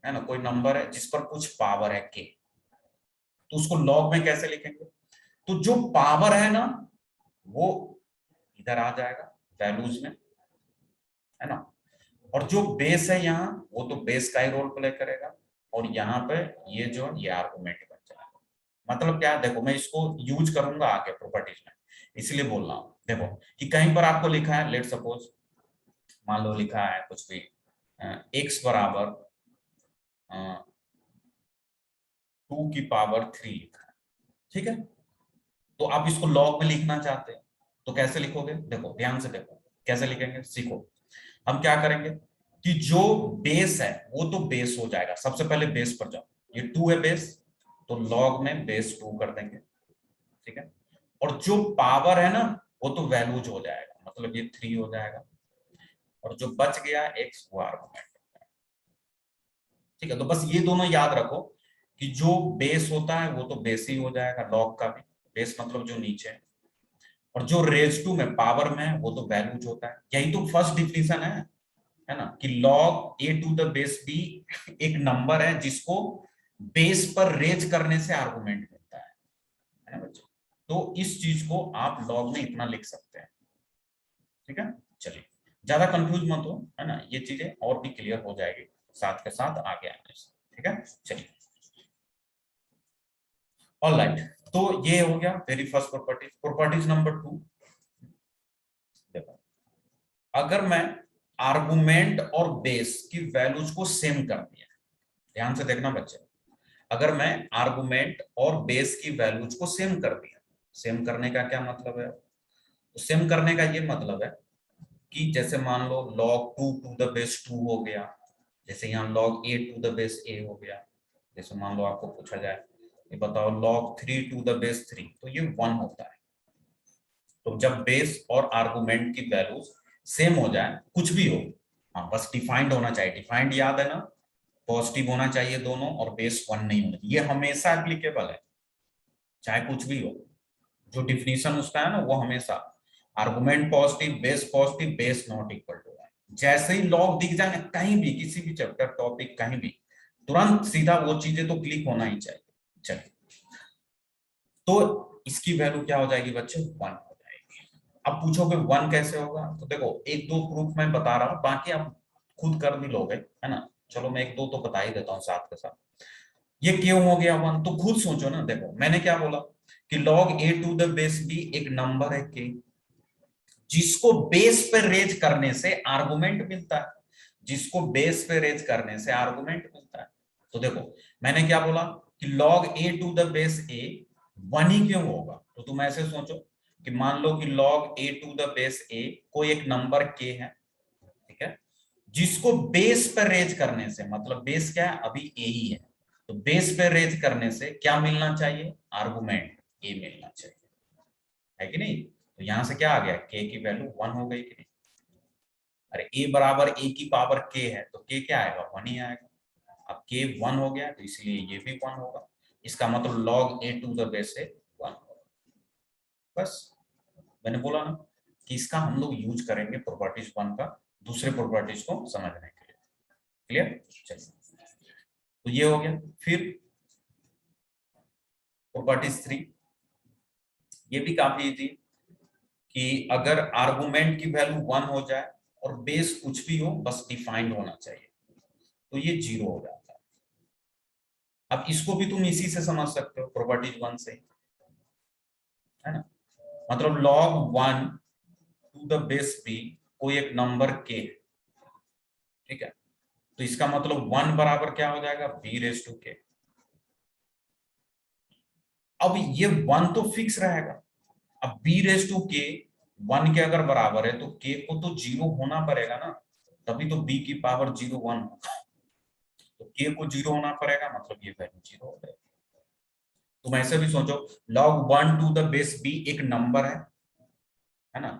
है ना, कोई नंबर है जिस पर कुछ पावर है के, तो उसको लॉग में कैसे लिखेंगे? तो जो पावर है ना वो इधर आ जाएगा वैल्यूज में, है ना, और जो बेस है यहाँ वो तो बेस का ही रोल प्ले करेगा, और यहाँ पे ये जो ये आर्गुमेंट बन जाएगा। मतलब क्या? देखो, मैं इसको यूज करूंगा आगे प्रॉपर्टीज में, इसलिए बोल रहा हूँ। देखो कि कहीं पर आपको लिखा है, लेट सपोज मान लो लिखा है कुछ भी x बराबर 2 की पावर 3 लिखा है, ठीक है। तो आप इसको लॉग में लिखना चाहते हैं तो कैसे लिखोगे? देखो ध्यान से देखो कैसे लिखेंगे, सीखो। हम क्या करेंगे कि जो बेस है वो तो बेस हो जाएगा, सबसे पहले बेस पर जाओ, ये 2 है बेस, तो लॉग में बेस 2 कर देंगे, ठीक है। और जो पावर है ना वो तो वैल्यूज हो जाएगा, मतलब ये 3 हो जाएगा, और जो बच गया x वो आर्गुमेंट, ठीक है। तो बस ये दोनों याद रखो कि जो बेस होता है वो तो बेस ही हो जाएगा, लॉग का भी बेस मतलब जो नीचे है, और जो रेज टू में पावर में है वो तो वैल्यूज होता है। यही तो फर्स्ट डिफिनीशन है ना, कि log a to the base b एक नंबर है जिसको बेस पर रेज करने से आर्गुमेंट मिलता है ना बच्चे। तो इस चीज को आप log में इतना लिख सकते हैं, ठीक है। चलिए, ज्यादा कंफ्यूज मत हो, है ना, ये चीजें और भी क्लियर हो जाएगी साथ के साथ आगे आने से, ठीक है। चलिए, ऑलराइट, तो ये हो गया very first property. Properties number 2, देखो, अगर मैं आर्गुमेंट और बेस की वैल्यूज को सेम कर दिया, ध्यान से देखना बच्चे, अगर मैं आर्गुमेंट और बेस की वैल्यूज को सेम कर दिया, सेम करने का क्या मतलब है? तो सेम करने का ये मतलब है कि जैसे मान लो log 2 टू द बेस 2 हो गया, जैसे यहाँ log a to the base a हो गया। जैसे मान लो आपको पूछा जाए ये बताओ log 3 टू द बेस 3, तो ये 1 होता है। तो जब बेस और आर्गुमेंट की वैल्यूज सेम हो जाए, कुछ भी हो, हाँ बस डिफाइंड होना चाहिए, डिफाइंड याद है ना, पॉजिटिव होना चाहिए दोनों, और बेस 1 नहीं होना चाहिए, ये हमेशा एप्लीकेबल है चाहे कुछ भी हो। जो डिफिनीशन उसका है ना वो हमेशा argument positive, base not equal to 1, जैसे ही लॉग दिख जाए कहीं भी, किसी भी चैप्टर टॉपिक कहीं भी, तुरंत सीधा वो चीजें तो क्लिक होना ही चाहिए। चलिए, तो इसकी वैल्यू क्या हो जाएगी बच्चे, 1 हो जाएगी। अब पूछोगे 1 कैसे होगा, तो देखो एक दो प्रूफ मैं बता रहा हूँ, बाकी आप खुद कर भी लोगे, है ना। चलो मैं एक दो तो बता ही देता हूँ साथ के साथ। ये क्यों हो गया 1, तो खुद सोचो ना। देखो मैंने क्या बोला कि log a to the base b एक नंबर है k, जिसको बेस पे रेज करने से आर्गुमेंट मिलता है, जिसको बेस पे रेज करने से आर्गुमेंट मिलता है। तो देखो मैंने क्या बोला कि log a to the base a 1 ही क्यों होगा, तो तुम ऐसे सोचो कि मान लो कि log a to the base a कोई एक नंबर k है, ठीक है, जिसको बेस पर रेज करने से, मतलब बेस क्या है, अभी a ही है, तो बेस पे रेज करने से क्या मिलना चाहिए, आर्गुमेंट a मिलना चाहिए, है कि नहीं। तो यहां से क्या आ गया, k की वैल्यू 1 हो गई कि नहीं। अरे a बराबर a की पावर k है, तो k क्या आएगा, 1 ही आएगा। अब k 1 हो गया तो इसलिए ये भी 1 होगा। इसका मतलब log a to the base से 1 होगा। बस मैंने बोला ना कि इसका हम लोग यूज करेंगे प्रॉपर्टीज 1 का दूसरे प्रॉपर्टीज को समझने के लिए। क्लियर, चलिए तो ये हो गया। फिर प्रॉपर्टीज 3, ये भी काफी इजी, कि अगर आर्गुमेंट की वैल्यू 1 हो जाए और बेस कुछ भी हो, बस डिफाइंड होना चाहिए, तो ये 0 हो जाता है। अब इसको भी तुम इसी से समझ सकते हो, प्रॉपर्टीज 1 से, है ना। मतलब log 1 to the base b कोई एक नंबर k, ठीक है, तो इसका मतलब 1 बराबर क्या हो जाएगा, b रेज टू k। अब ये 1 तो फिक्स रहेगा, अब b रेज टू k 1 के अगर बराबर है तो k को तो 0 होना पड़ेगा ना, तभी तो b की पावर 0 1 होगा, तो k को 0 होना पड़ेगा, मतलब ये वैल्यू 0 हो जाएगी। तुम ऐसे भी सोचो log 1 to the base b एक नंबर है ना,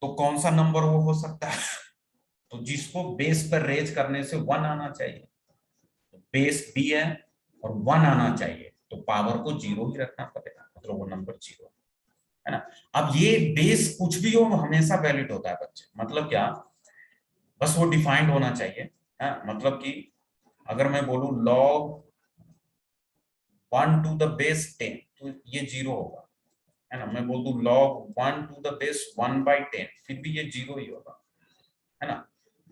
तो कौन सा नंबर वो हो सकता है, तो जिसको बेस पर रेज करने से 1 आना चाहिए, तो बेस b है और 1 आना चाहिए, तो पावर को 0 ही रखना पड़ेगा, मतलब वो नंबर 0 है ना। अब ये बेस कुछ भी हो हमेशा वैलिड होता है बच्चे, मतलब क्या, बस वो डिफाइंड होना चाहिए, है। मतलब कि अगर मैं बोलूं log 1 टू द बेस 10, तो ये 0 होगा, है ना। मैं बोल दूं log 1 टू द बेस 1/10, फिर भी ये 0 ही होगा, है ना।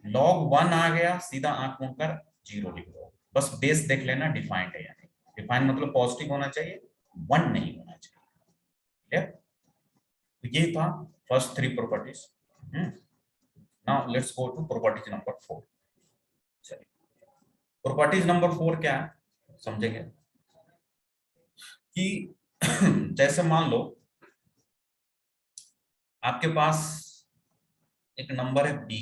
log 1 आ गया, सीधा आंख मूंद कर 0 लिख दो, बस बेस देख लेना डिफाइंड है या नहीं। डिफाइंड मतलब पॉजिटिव होना चाहिए, 1 नहीं होना चाहिए। क्लियर, तो ये था first 3 properties. Now let's go to properties number 4। चलिए, प्रॉपर्टीज नंबर 4 क्या है समझेंगे, कि जैसे मान लो आपके पास एक नंबर है b,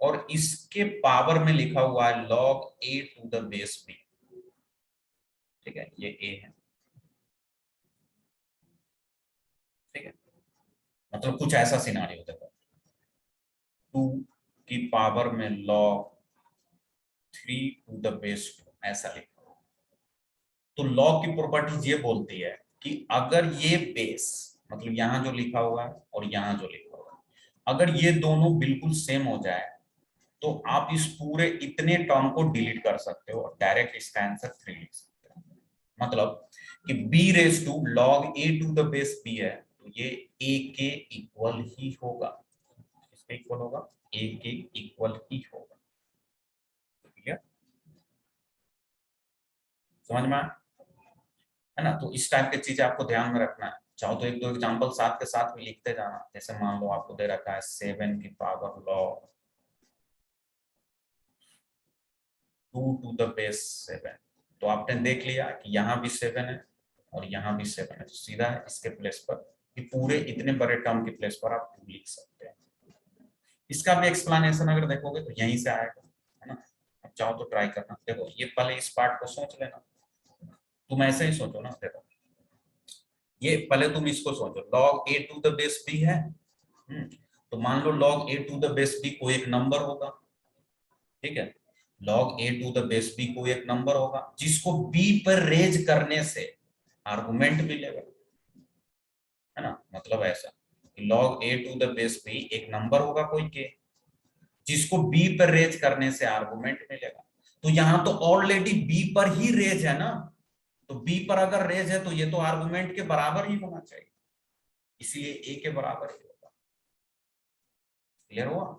और इसके पावर में लिखा हुआ है log a to the base b, ठीक है, ये a है, ठीक है। मतलब कुछ ऐसा सिनारियो देखो, 2 की पावर में log 3 टू द बेस 2 ऐसा लिखा हुआ। तो log की प्रॉपर्टीज ये बोलती है कि अगर ये बेस, मतलब यहां जो लिखा हुआ है और यहां जो लिखा हुआ है, अगर ये दोनों बिल्कुल सेम हो जाए, तो आप इस पूरे इतने टर्म को डिलीट कर सकते हो और डायरेक्ट इसका आंसर 3 लिख सकते हो। मतलब कि b raise to log a to the base b है, तो ये a के इक्वल ही होगा, किसके इक्वल होगा, a के इक्वल ही होगा। ठीक है, समझ में आया, है ना। तो इस टाइप की चीजें आपको ध्यान में रखना है। चाहो तो एक दो एग्जांपल साथ के साथ भी लिखते जाना, जैसे मान लो आपको दे रखा है 7 की power log 2 to the base 7, तो आपने देख लिया कि यहाँ भी 7 है और यहाँ भी 7 है, तो सीधा इसके प्लेस पर, कि पूरे इतने बड़े टर्म के प्लेस पर आप 2 लिख सकते हैं। इसका भी एक्सप्लेनेशन अगर देखोगे तो यहीं से आएगा, है ना। अब चाहो तो ट्राई करना। देखो ये पहले इस पार्ट को सोच लेना, तुम ऐसे ही सोचो ना। देखो ये पहले तुम इसको सोचो, log a to the base b है, तो मान लो log a to the base b कोई एक नंबर होगा, ठीक है। log a to the base b कोई एक नंबर होगा, जिसको b पर रेज करने से आर्गुमेंट मिलेगा, है ना। मतलब ऐसा कि log a to the base b एक नंबर होगा कोई के, जिसको b पर रेज करने से आर्गुमेंट मिलेगा। तो यहाँ तो ऑलरेडी बी पर ही रेज है ना, तो बी पर अगर रेज है तो ये तो आर्गुमेंट के बराबर ही होना चाहिए, इसलिए ए के बराबर ही होगा। क्लियर हुआ?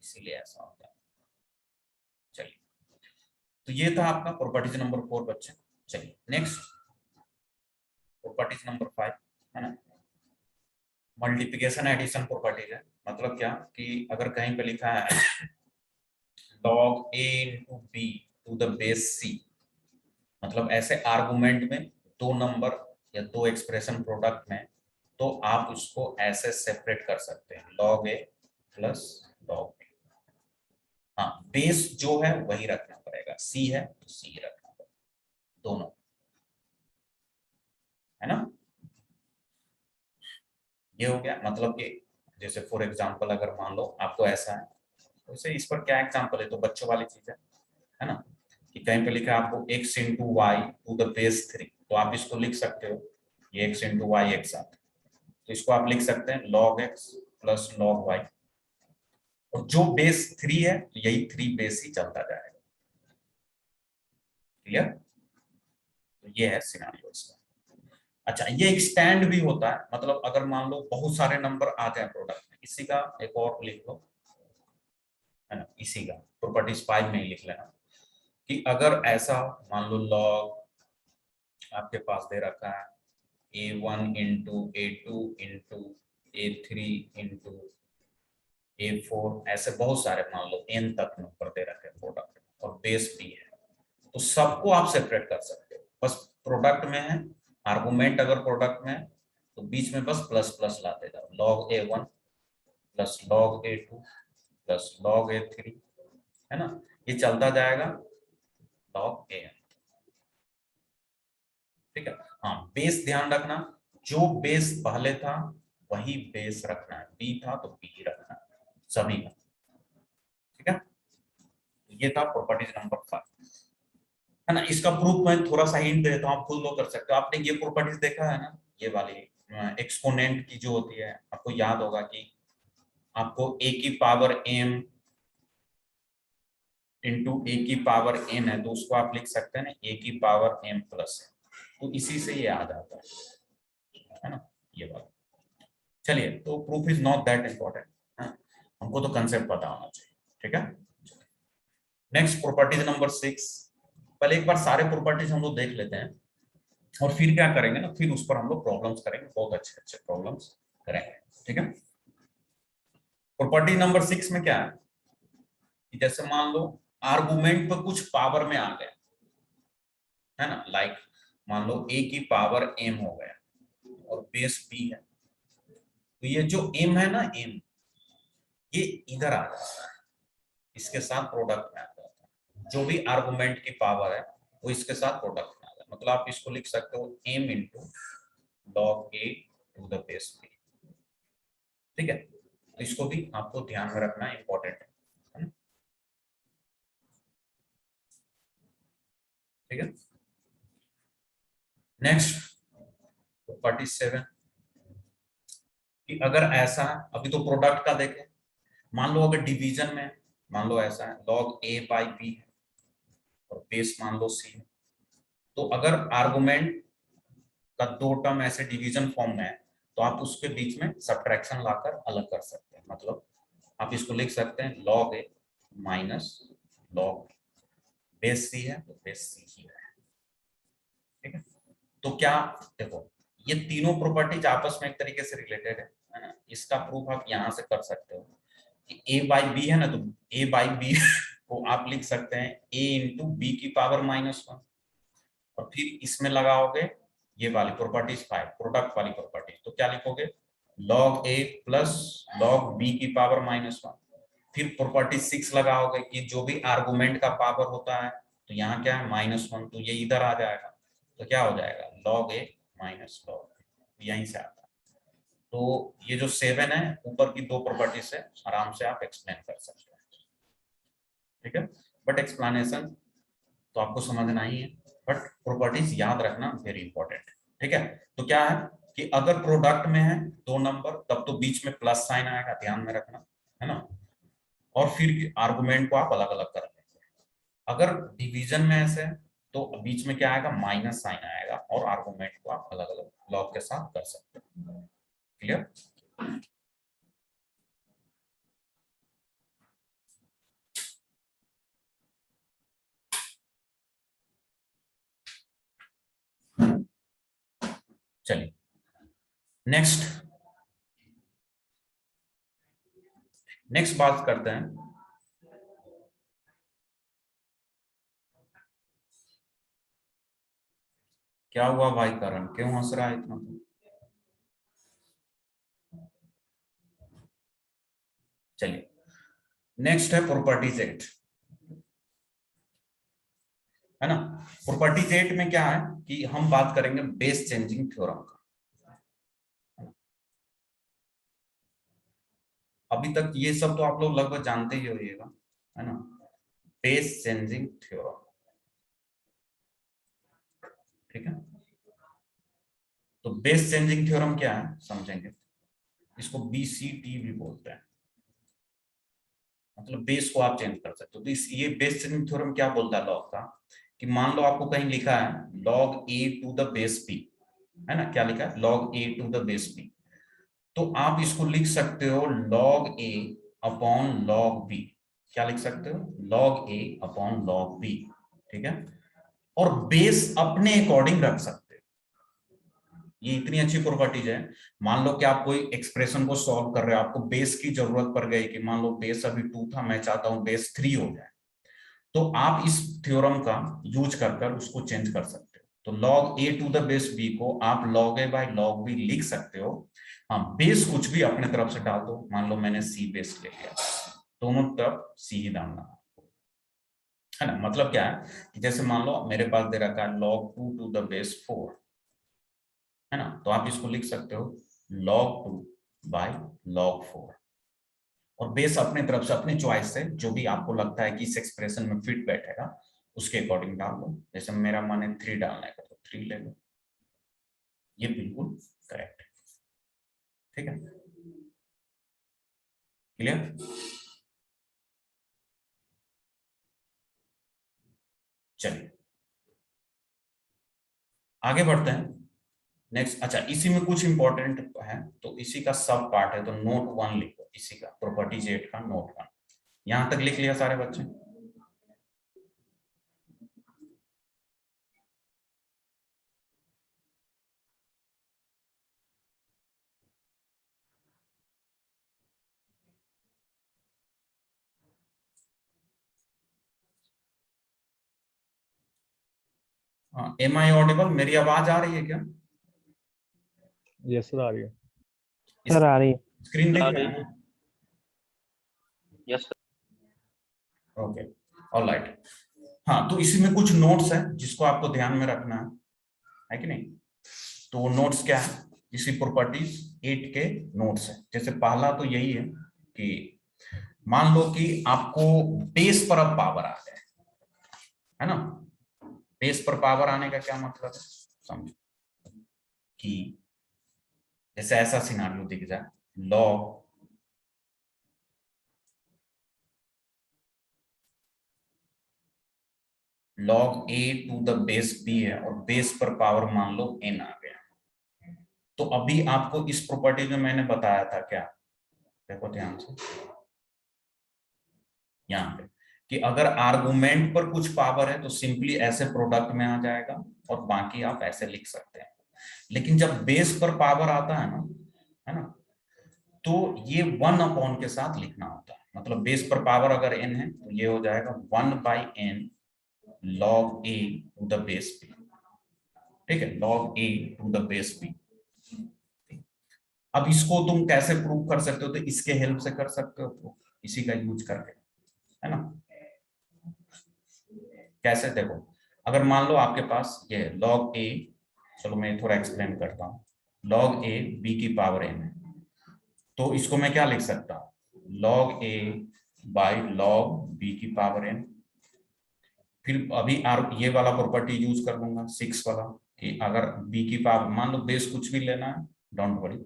इसीलिए ऐसा होता है। चलिए, तो ये था आपका प्रॉपर्टीज नंबर 4 बच्चे। चलिए नेक्स्ट प्रॉपर्टीज नंबर 5 है ना, मल्टीप्लिकेशन एडिशन प्रॉपर्टीज है। मतलब क्या कि अगर कहीं पे लिखा है log a into b to the base c, मतलब ऐसे आर्गुमेंट में दो नंबर या दो एक्सप्रेशन प्रोडक्ट में, तो आप उसको ऐसे सेपरेट कर सकते हैं log a plus log b। हाँ, बेस जो है वही रखना पड़ेगा, c है तो c रखना पड़ेगा, दोनों, है ना। ये हो गया। मतलब कि जैसे फॉर एग्जांपल अगर मान लो आपको ऐसा है, वैसे इस पर क्या एग्जांपल है, तो बच्चों वाली चीज है ना, कि कहीं पे लिखा है आपको x into y to the base 3, तो आप इसको लिख सकते हो ये x इंटू वाई एक साथ, तो इसको आप लिख सकते हैं log x plus log y, और जो बेस 3 है तो यही 3 बेस ही चलता जाएगा। क्लियर? तो ये है सिनेरियो इसका। अच्छा, ये एक्सटेंड भी होता है, मतलब अगर मान लो बहुत सारे नंबर आ जाए प्रोडक्ट में, इसी का एक और लिख लो, है ना, इसी का प्रॉपर्टीज 5 में ही लिख लेना कि अगर ऐसा मान लो log आपके पास दे रखा है a1 into a2 into a3 into a4, ऐसे बहुत सारे मान लो n तक नंबर दे रखे प्रोडक्ट और बेस भी है, तो सबको आप सेपरेट कर सकते हो। बस प्रोडक्ट में है, आर्गुमेंट अगर प्रोडक्ट में है तो बीच में बस प्लस प्लस लाते जाओ, log a1 plus log a2 plus log a3, है ना, ये चलता जाएगा log an। ठीक है। हाँ, बेस ध्यान रखना, जो बेस पहले था वही बेस रखना है, बी था तो बी रखना है सभी का। ठीक है, ये था प्रॉपर्टीज नंबर 5, है ना। इसका प्रूफ मैं थोड़ा सा हिंट देता हूँ, आप खुद लो कर सकते हो। आपने ये प्रॉपर्टीज देखा है ना, ये वाली एक्सपोनेंट की जो होती है, आपको याद होगा कि आपको a की पावर m इंटू a की पावर n है, तो उसको आप लिख सकते हैं ना a की पावर m प्लस है, तो इसी से ये आ जाता है ना, ये बात। चलिए, तो proof is not that important, हमको तो कंसेप्ट पता होना चाहिए। ठीक है, नेक्स्ट प्रॉपर्टीज नंबर 6। पहले एक बार सारे प्रॉपर्टीज हम लोग देख लेते हैं, और फिर क्या करेंगे ना, फिर उस पर हम लोग प्रॉब्लम्स करेंगे, बहुत अच्छे अच्छे प्रॉब्लम्स करेंगे। ठीक है, प्रॉपर्टी नंबर 6 में क्या है कि जैसे मान लो आर्गुमेंट पर कुछ पावर में आ गया, है ना, लाइक मान लो a की पावर m हो गया और बेस b है, तो ये जो m है ना, m ये इधर आ जाता है, इसके साथ प्रोडक्ट में आ जाता है, जो भी आर्गुमेंट की पावर है वो इसके साथ प्रोडक्ट में आ जाता है। मतलब आप इसको लिख सकते हो m into log a to the base b। ठीक है, तो इसको भी आपको ध्यान में रखना इंपॉर्टेंट है ना। ठीक है, नेक्स्ट प्रॉपर्टी 7 कि अगर ऐसा, अभी तो प्रोडक्ट का देखें, मान लो अगर डिवीजन में, मान लो ऐसा है log a बाई b है और बेस मान लो c है, तो अगर आर्गुमेंट का दो टर्म ऐसे डिवीजन फॉर्म में है तो आप उसके बीच में सब्ट्रैक्शन लाकर अलग कर सकते हैं। मतलब आप इसको लिख सकते हैं log a minus log b, base c है तो बेस c ही है। ठीक है, तो क्या देखो, ये तीनों प्रॉपर्टीज आपस में एक तरीके से रिलेटेड है ना। इसका प्रूफ आप यहां से कर सकते हो कि a बाई बी है ना, तो a बाई बी को आप लिख सकते हैं a इंटू बी की पावर -1, और फिर इसमें लगाओगे ये वाली प्रॉपर्टीज 5 प्रोडक्ट वाली प्रॉपर्टीज, तो क्या लिखोगे log a plus log b की पावर -1, फिर प्रॉपर्टी 6 लगाओगे कि जो भी आर्गुमेंट का पावर होता है, तो यहाँ क्या है -1, तो ये इधर आ जाएगा, तो क्या हो जाएगा log a minus log b, यहीं से आता है। तो ये जो 7 है ऊपर की दो प्रॉपर्टी से आराम से आप एक्सप्लेन कर सकते हैं। ठीक है, बट एक्सप्लेनेशन तो आपको समझना ही है, बट प्रॉपर्टीज याद रखना वेरी इंपॉर्टेंट है। ठीक है, तो क्या है कि अगर प्रोडक्ट में है दो नंबर, तब तो बीच में प्लस साइन आएगा, ध्यान में रखना, है ना, और फिर आर्गुमेंट को आप अलग अलग कर लेंगे। अगर डिवीजन में ऐसे है तो बीच में क्या आएगा, माइनस साइन आएगा, और आर्गुमेंट को आप अलग अलग लॉग के साथ कर सकते हो। क्लियर? चलिए नेक्स्ट बात करते हैं क्या हुआ भाई करण, क्यों हंस रहा है इतना? चलिए नेक्स्ट है प्रॉपर्टीज 8, है ना। प्रॉपर्टीज 8 में क्या है कि हम बात करेंगे बेस चेंजिंग थ्योरम का। अभी तक ये सब तो आप लोग लगभग जानते ही होइएगा, है ना, बेस चेंजिंग थ्योरम। ठीक है, तो बेस चेंजिंग थ्योरम क्या है समझेंगे। इसको BCT भी बोलते हैं, मतलब बेस को आप चेंज कर सकते हो। तो ये बेस चेंजिंग थ्योरम क्या बोलता है लॉग का, कि मान लो आपको कहीं लिखा है log a to the base p, है ना, क्या लिखा है log a to the base p, तो आप इसको लिख सकते हो log a upon log b। क्या लिख सकते हो, log a upon log b। ठीक है, और बेस अपने अकॉर्डिंग रख सकते हो। ये इतनी अच्छी प्रॉपर्टीज है। मान लो कि आप कोई एक्सप्रेशन को सॉल्व कर रहे हो, आपको बेस की जरूरत पड़ गई कि मान लो बेस अभी 2 था, मैं चाहता हूं बेस 3 हो जाए, तो आप इस थ्योरम का यूज कर उसको चेंज कर सकते हो। तो log a to the base b को आप log a by log b लिख सकते हो। हाँ, बेस कुछ भी अपने तरफ से डाल दो, मान लो मैंने c बेस ले लिया, दोनों तरफ c ही डालना है ना। मतलब क्या है कि जैसे मान लो मेरे पास दे रखा है log 2 टू द बेस 4, है ना, तो आप इसको लिख सकते हो log 2 बाई log 4, और बेस अपने तरफ से अपनी चॉइस से जो भी आपको लगता है कि इस एक्सप्रेशन में फिट बैठेगा उसके अकॉर्डिंग डाल लो। जैसे मेरा मन है 3 डालने का, तो 3 ले लो, ये बिल्कुल करेक्ट है। ठीक है, क्लियर? चलिए आगे बढ़ते हैं नेक्स्ट। अच्छा, इसी में कुछ इंपॉर्टेंट है, तो इसी का सब पार्ट है, तो नोट 1 लिखो, इसी का प्रॉपर्टीज 8 का नोट 1। यहां तक लिख लिया सारे बच्चे? हाँ, एम आई ऑडिबल? मेरी आवाज आ रही है क्या?
यस सर, आ रही है।
सर आ रही है।
स्क्रीन दिख
आ
रहा
रही
है
है।
ना?
Yes
okay, alright. हाँ, तो इसी में कुछ नोट्स है जिसको आपको ध्यान में रखना है कि नहीं। तो वो नोट्स क्या है, इसी प्रॉपर्टीज 8 के नोट्स है। जैसे पहला तो यही है कि मान लो कि आपको बेस पर अब पावर आ जाए, है ना। बेस पर पावर आने का क्या मतलब है, समझो कि जैसे ऐसा सिनारियो दिख जाए, log a to the base b है, और बेस पर पावर मान लो n आ गया। तो अभी आपको इस प्रॉपर्टी में मैंने बताया था क्या, देखो ध्यान से यहाँ पे, कि अगर आर्गुमेंट पर कुछ पावर है तो सिंपली ऐसे प्रोडक्ट में आ जाएगा, और बाकी आप ऐसे लिख सकते हैं। लेकिन जब बेस पर पावर आता है ना, तो ये 1 अपॉन के साथ लिखना होता है। मतलब बेस पर पावर अगर n है तो ये हो जाएगा 1 by n log a to the base b। ठीक है, log a to the base b। अब इसको तुम कैसे प्रूव कर सकते हो, तो इसके हेल्प से कर सकते हो, तो इसी का यूज करके, है ना। कैसे, देखो, अगर मान लो आपके पास ये log a, चलो मैं थोड़ा एक्सप्लेन करता हूँ, log a b की पावर n है, तो इसको मैं क्या लिख सकता हूँ, log a by log b की पावर n। फिर अभी ये वाला प्रॉपर्टी यूज कर लूंगा 6 वाला, कि अगर b की पावर, मान लो बेस कुछ भी लेना है, डोंट वरी,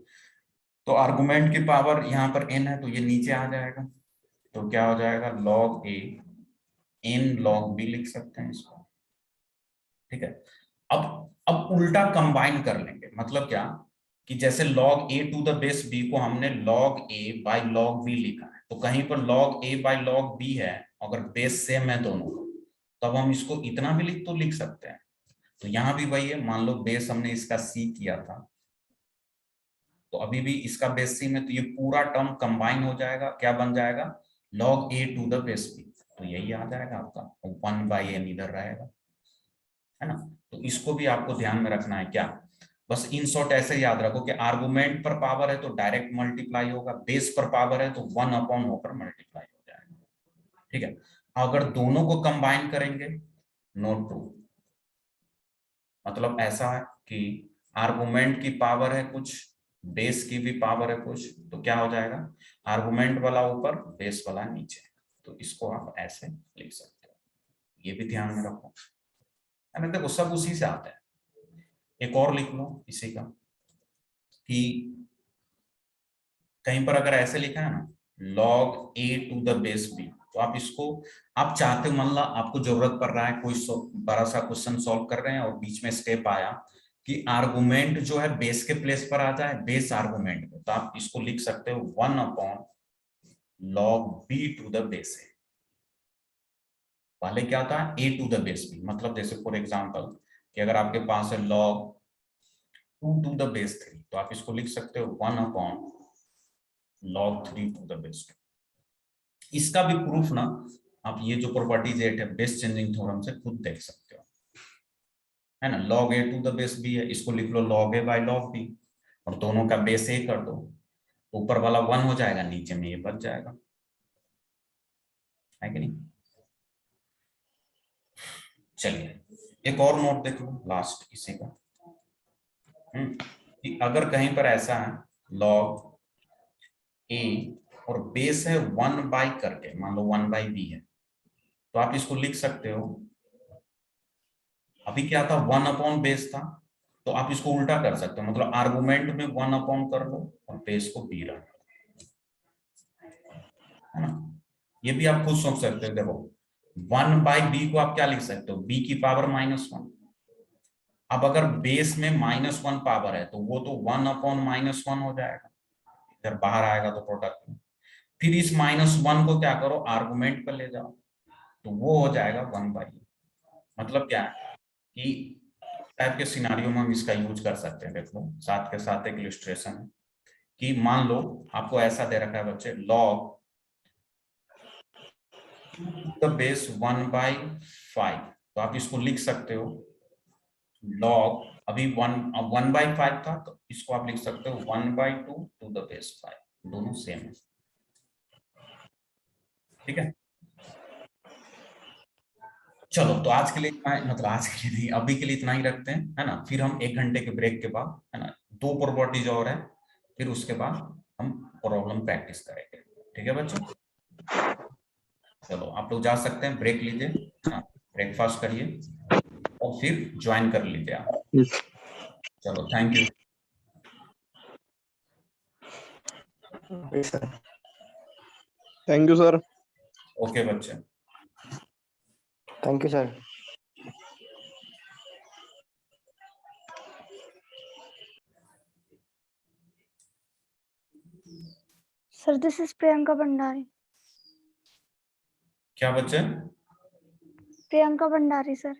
तो आर्गुमेंट की पावर यहाँ पर n है तो ये नीचे आ जाएगा, तो क्या हो जाएगा log a n log b लिख सकते हैं इसको, ठीक है। अब उल्टा कंबाइन कर लेंगे, मतलब क्या कि जैसे log a to the base b को हमने log a by log b लिखा है, तो कहीं पर log a by log b है, अगर बेस सेम है दोनों का, तब हम इसको इतना भी लिख सकते हैं। तो यहाँ भी वही है, मान लो बेस हमने इसका c किया था, तो अभी भी इसका बेस c में, तो ये पूरा टर्म कंबाइन हो जाएगा, क्या बन जाएगा, log a to the base b, तो यही आ जाएगा आपका 1/n इधर रहेगा, है ना। तो इसको भी आपको ध्यान में रखना है, क्या बस इन शॉर्ट ऐसे याद रखो कि आर्गुमेंट पर पावर है तो डायरेक्ट मल्टीप्लाई होगा, बेस पर पावर है तो 1 होकर मल्टीप्लाई हो जाएगा, ठीक है। अगर दोनों को कंबाइन करेंगे, नोट ट्रू, मतलब ऐसा है कि आर्गुमेंट की पावर है कुछ, बेस की भी पावर है कुछ, तो क्या हो जाएगा, आर्गुमेंट वाला ऊपर, बेस वाला नीचे, तो इसको आप ऐसे लिख सकते हो, ये भी ध्यान में रखो, है ना। देखो सब उसी से आता है। एक और लिख लो इसी का, कि कहीं पर अगर ऐसे लिखा है ना log a to the base b, तो आप इसको, आप चाहते हो, मान लो आपको जरूरत पड़ रहा है, कोई बड़ा सा क्वेश्चन सॉल्व कर रहे हैं और बीच में स्टेप आया कि आर्गुमेंट जो है बेस के प्लेस पर आ जाए, बेस आर्गुमेंट में, तो आप इसको लिख सकते हो 1/log b to the base a। पहले क्या था, a to the base b, मतलब जैसे फॉर एग्जांपल कि अगर आपके पास है log 2 टू द बेस 3, तो आप इसको लिख सकते हो 1/log 3 टू द बेस 2। इसका भी प्रूफ ना आप ये जो प्रॉपर्टीज 8 है बेस चेंजिंग थ्योरम से खुद देख सकते हो, है ना। log a to the base b है, इसको लिख लो log a by log b, और दोनों का बेस a कर दो, ऊपर वाला 1 हो जाएगा, नीचे में ये बच जाएगा, है कि नहीं। चलिए एक और नोट देख लो लास्ट इसी का, कि अगर कहीं पर ऐसा है log a और बेस है 1 बाई करके, मान लो 1/b है, तो आप इसको लिख सकते हो, अभी क्या था 1 बेस था, तो आप इसको उल्टा कर सकते हो, मतलब आर्गुमेंट में 1 कर लो और बेस को b रख, है ना। ये भी आप खुद सोच सकते हो, देखो 1/b को आप क्या लिख सकते हो, b की पावर -1। अब अगर बेस में -1 पावर है, तो वो तो 1/-1 हो जाएगा, इधर बाहर आएगा तो प्रोडक्ट में, फिर इस -1 को क्या करो, आर्गुमेंट पर ले जाओ, तो वो हो जाएगा 1/, मतलब क्या है कि टाइप के सिनारियो में हम इसका यूज कर सकते हैं। देखो साथ के साथ एक इलस्ट्रेशन है, कि मान लो आपको ऐसा दे रखा है बच्चे, log द बेस 1/5, तो आप इसको लिख सकते हो log, अभी 1/5 था, तो इसको आप लिख सकते हो 1/2 टू द बेस 5, दोनों सेम है, ठीक है। चलो तो आज के लिए इतना, मतलब आज के लिए नहीं, अभी के लिए इतना ही रखते हैं, है ना। फिर हम 1 घंटे के ब्रेक के बाद, है ना, 2 प्रॉपर्टीज और है, फिर उसके बाद हम प्रॉब्लम प्रैक्टिस करेंगे, ठीक है बच्चों। चलो आप लोग जा सकते हैं, ब्रेक लीजिए, है ना, ब्रेकफास्ट करिए और फिर ज्वाइन कर लीजिए आप। चलो thank you.
Thank you sir.
Okay बच्चे।
Thank you sir.
Sir, this is Priyanka Bhandari.
क्या बच्चे?
Priyanka Bhandari, sir.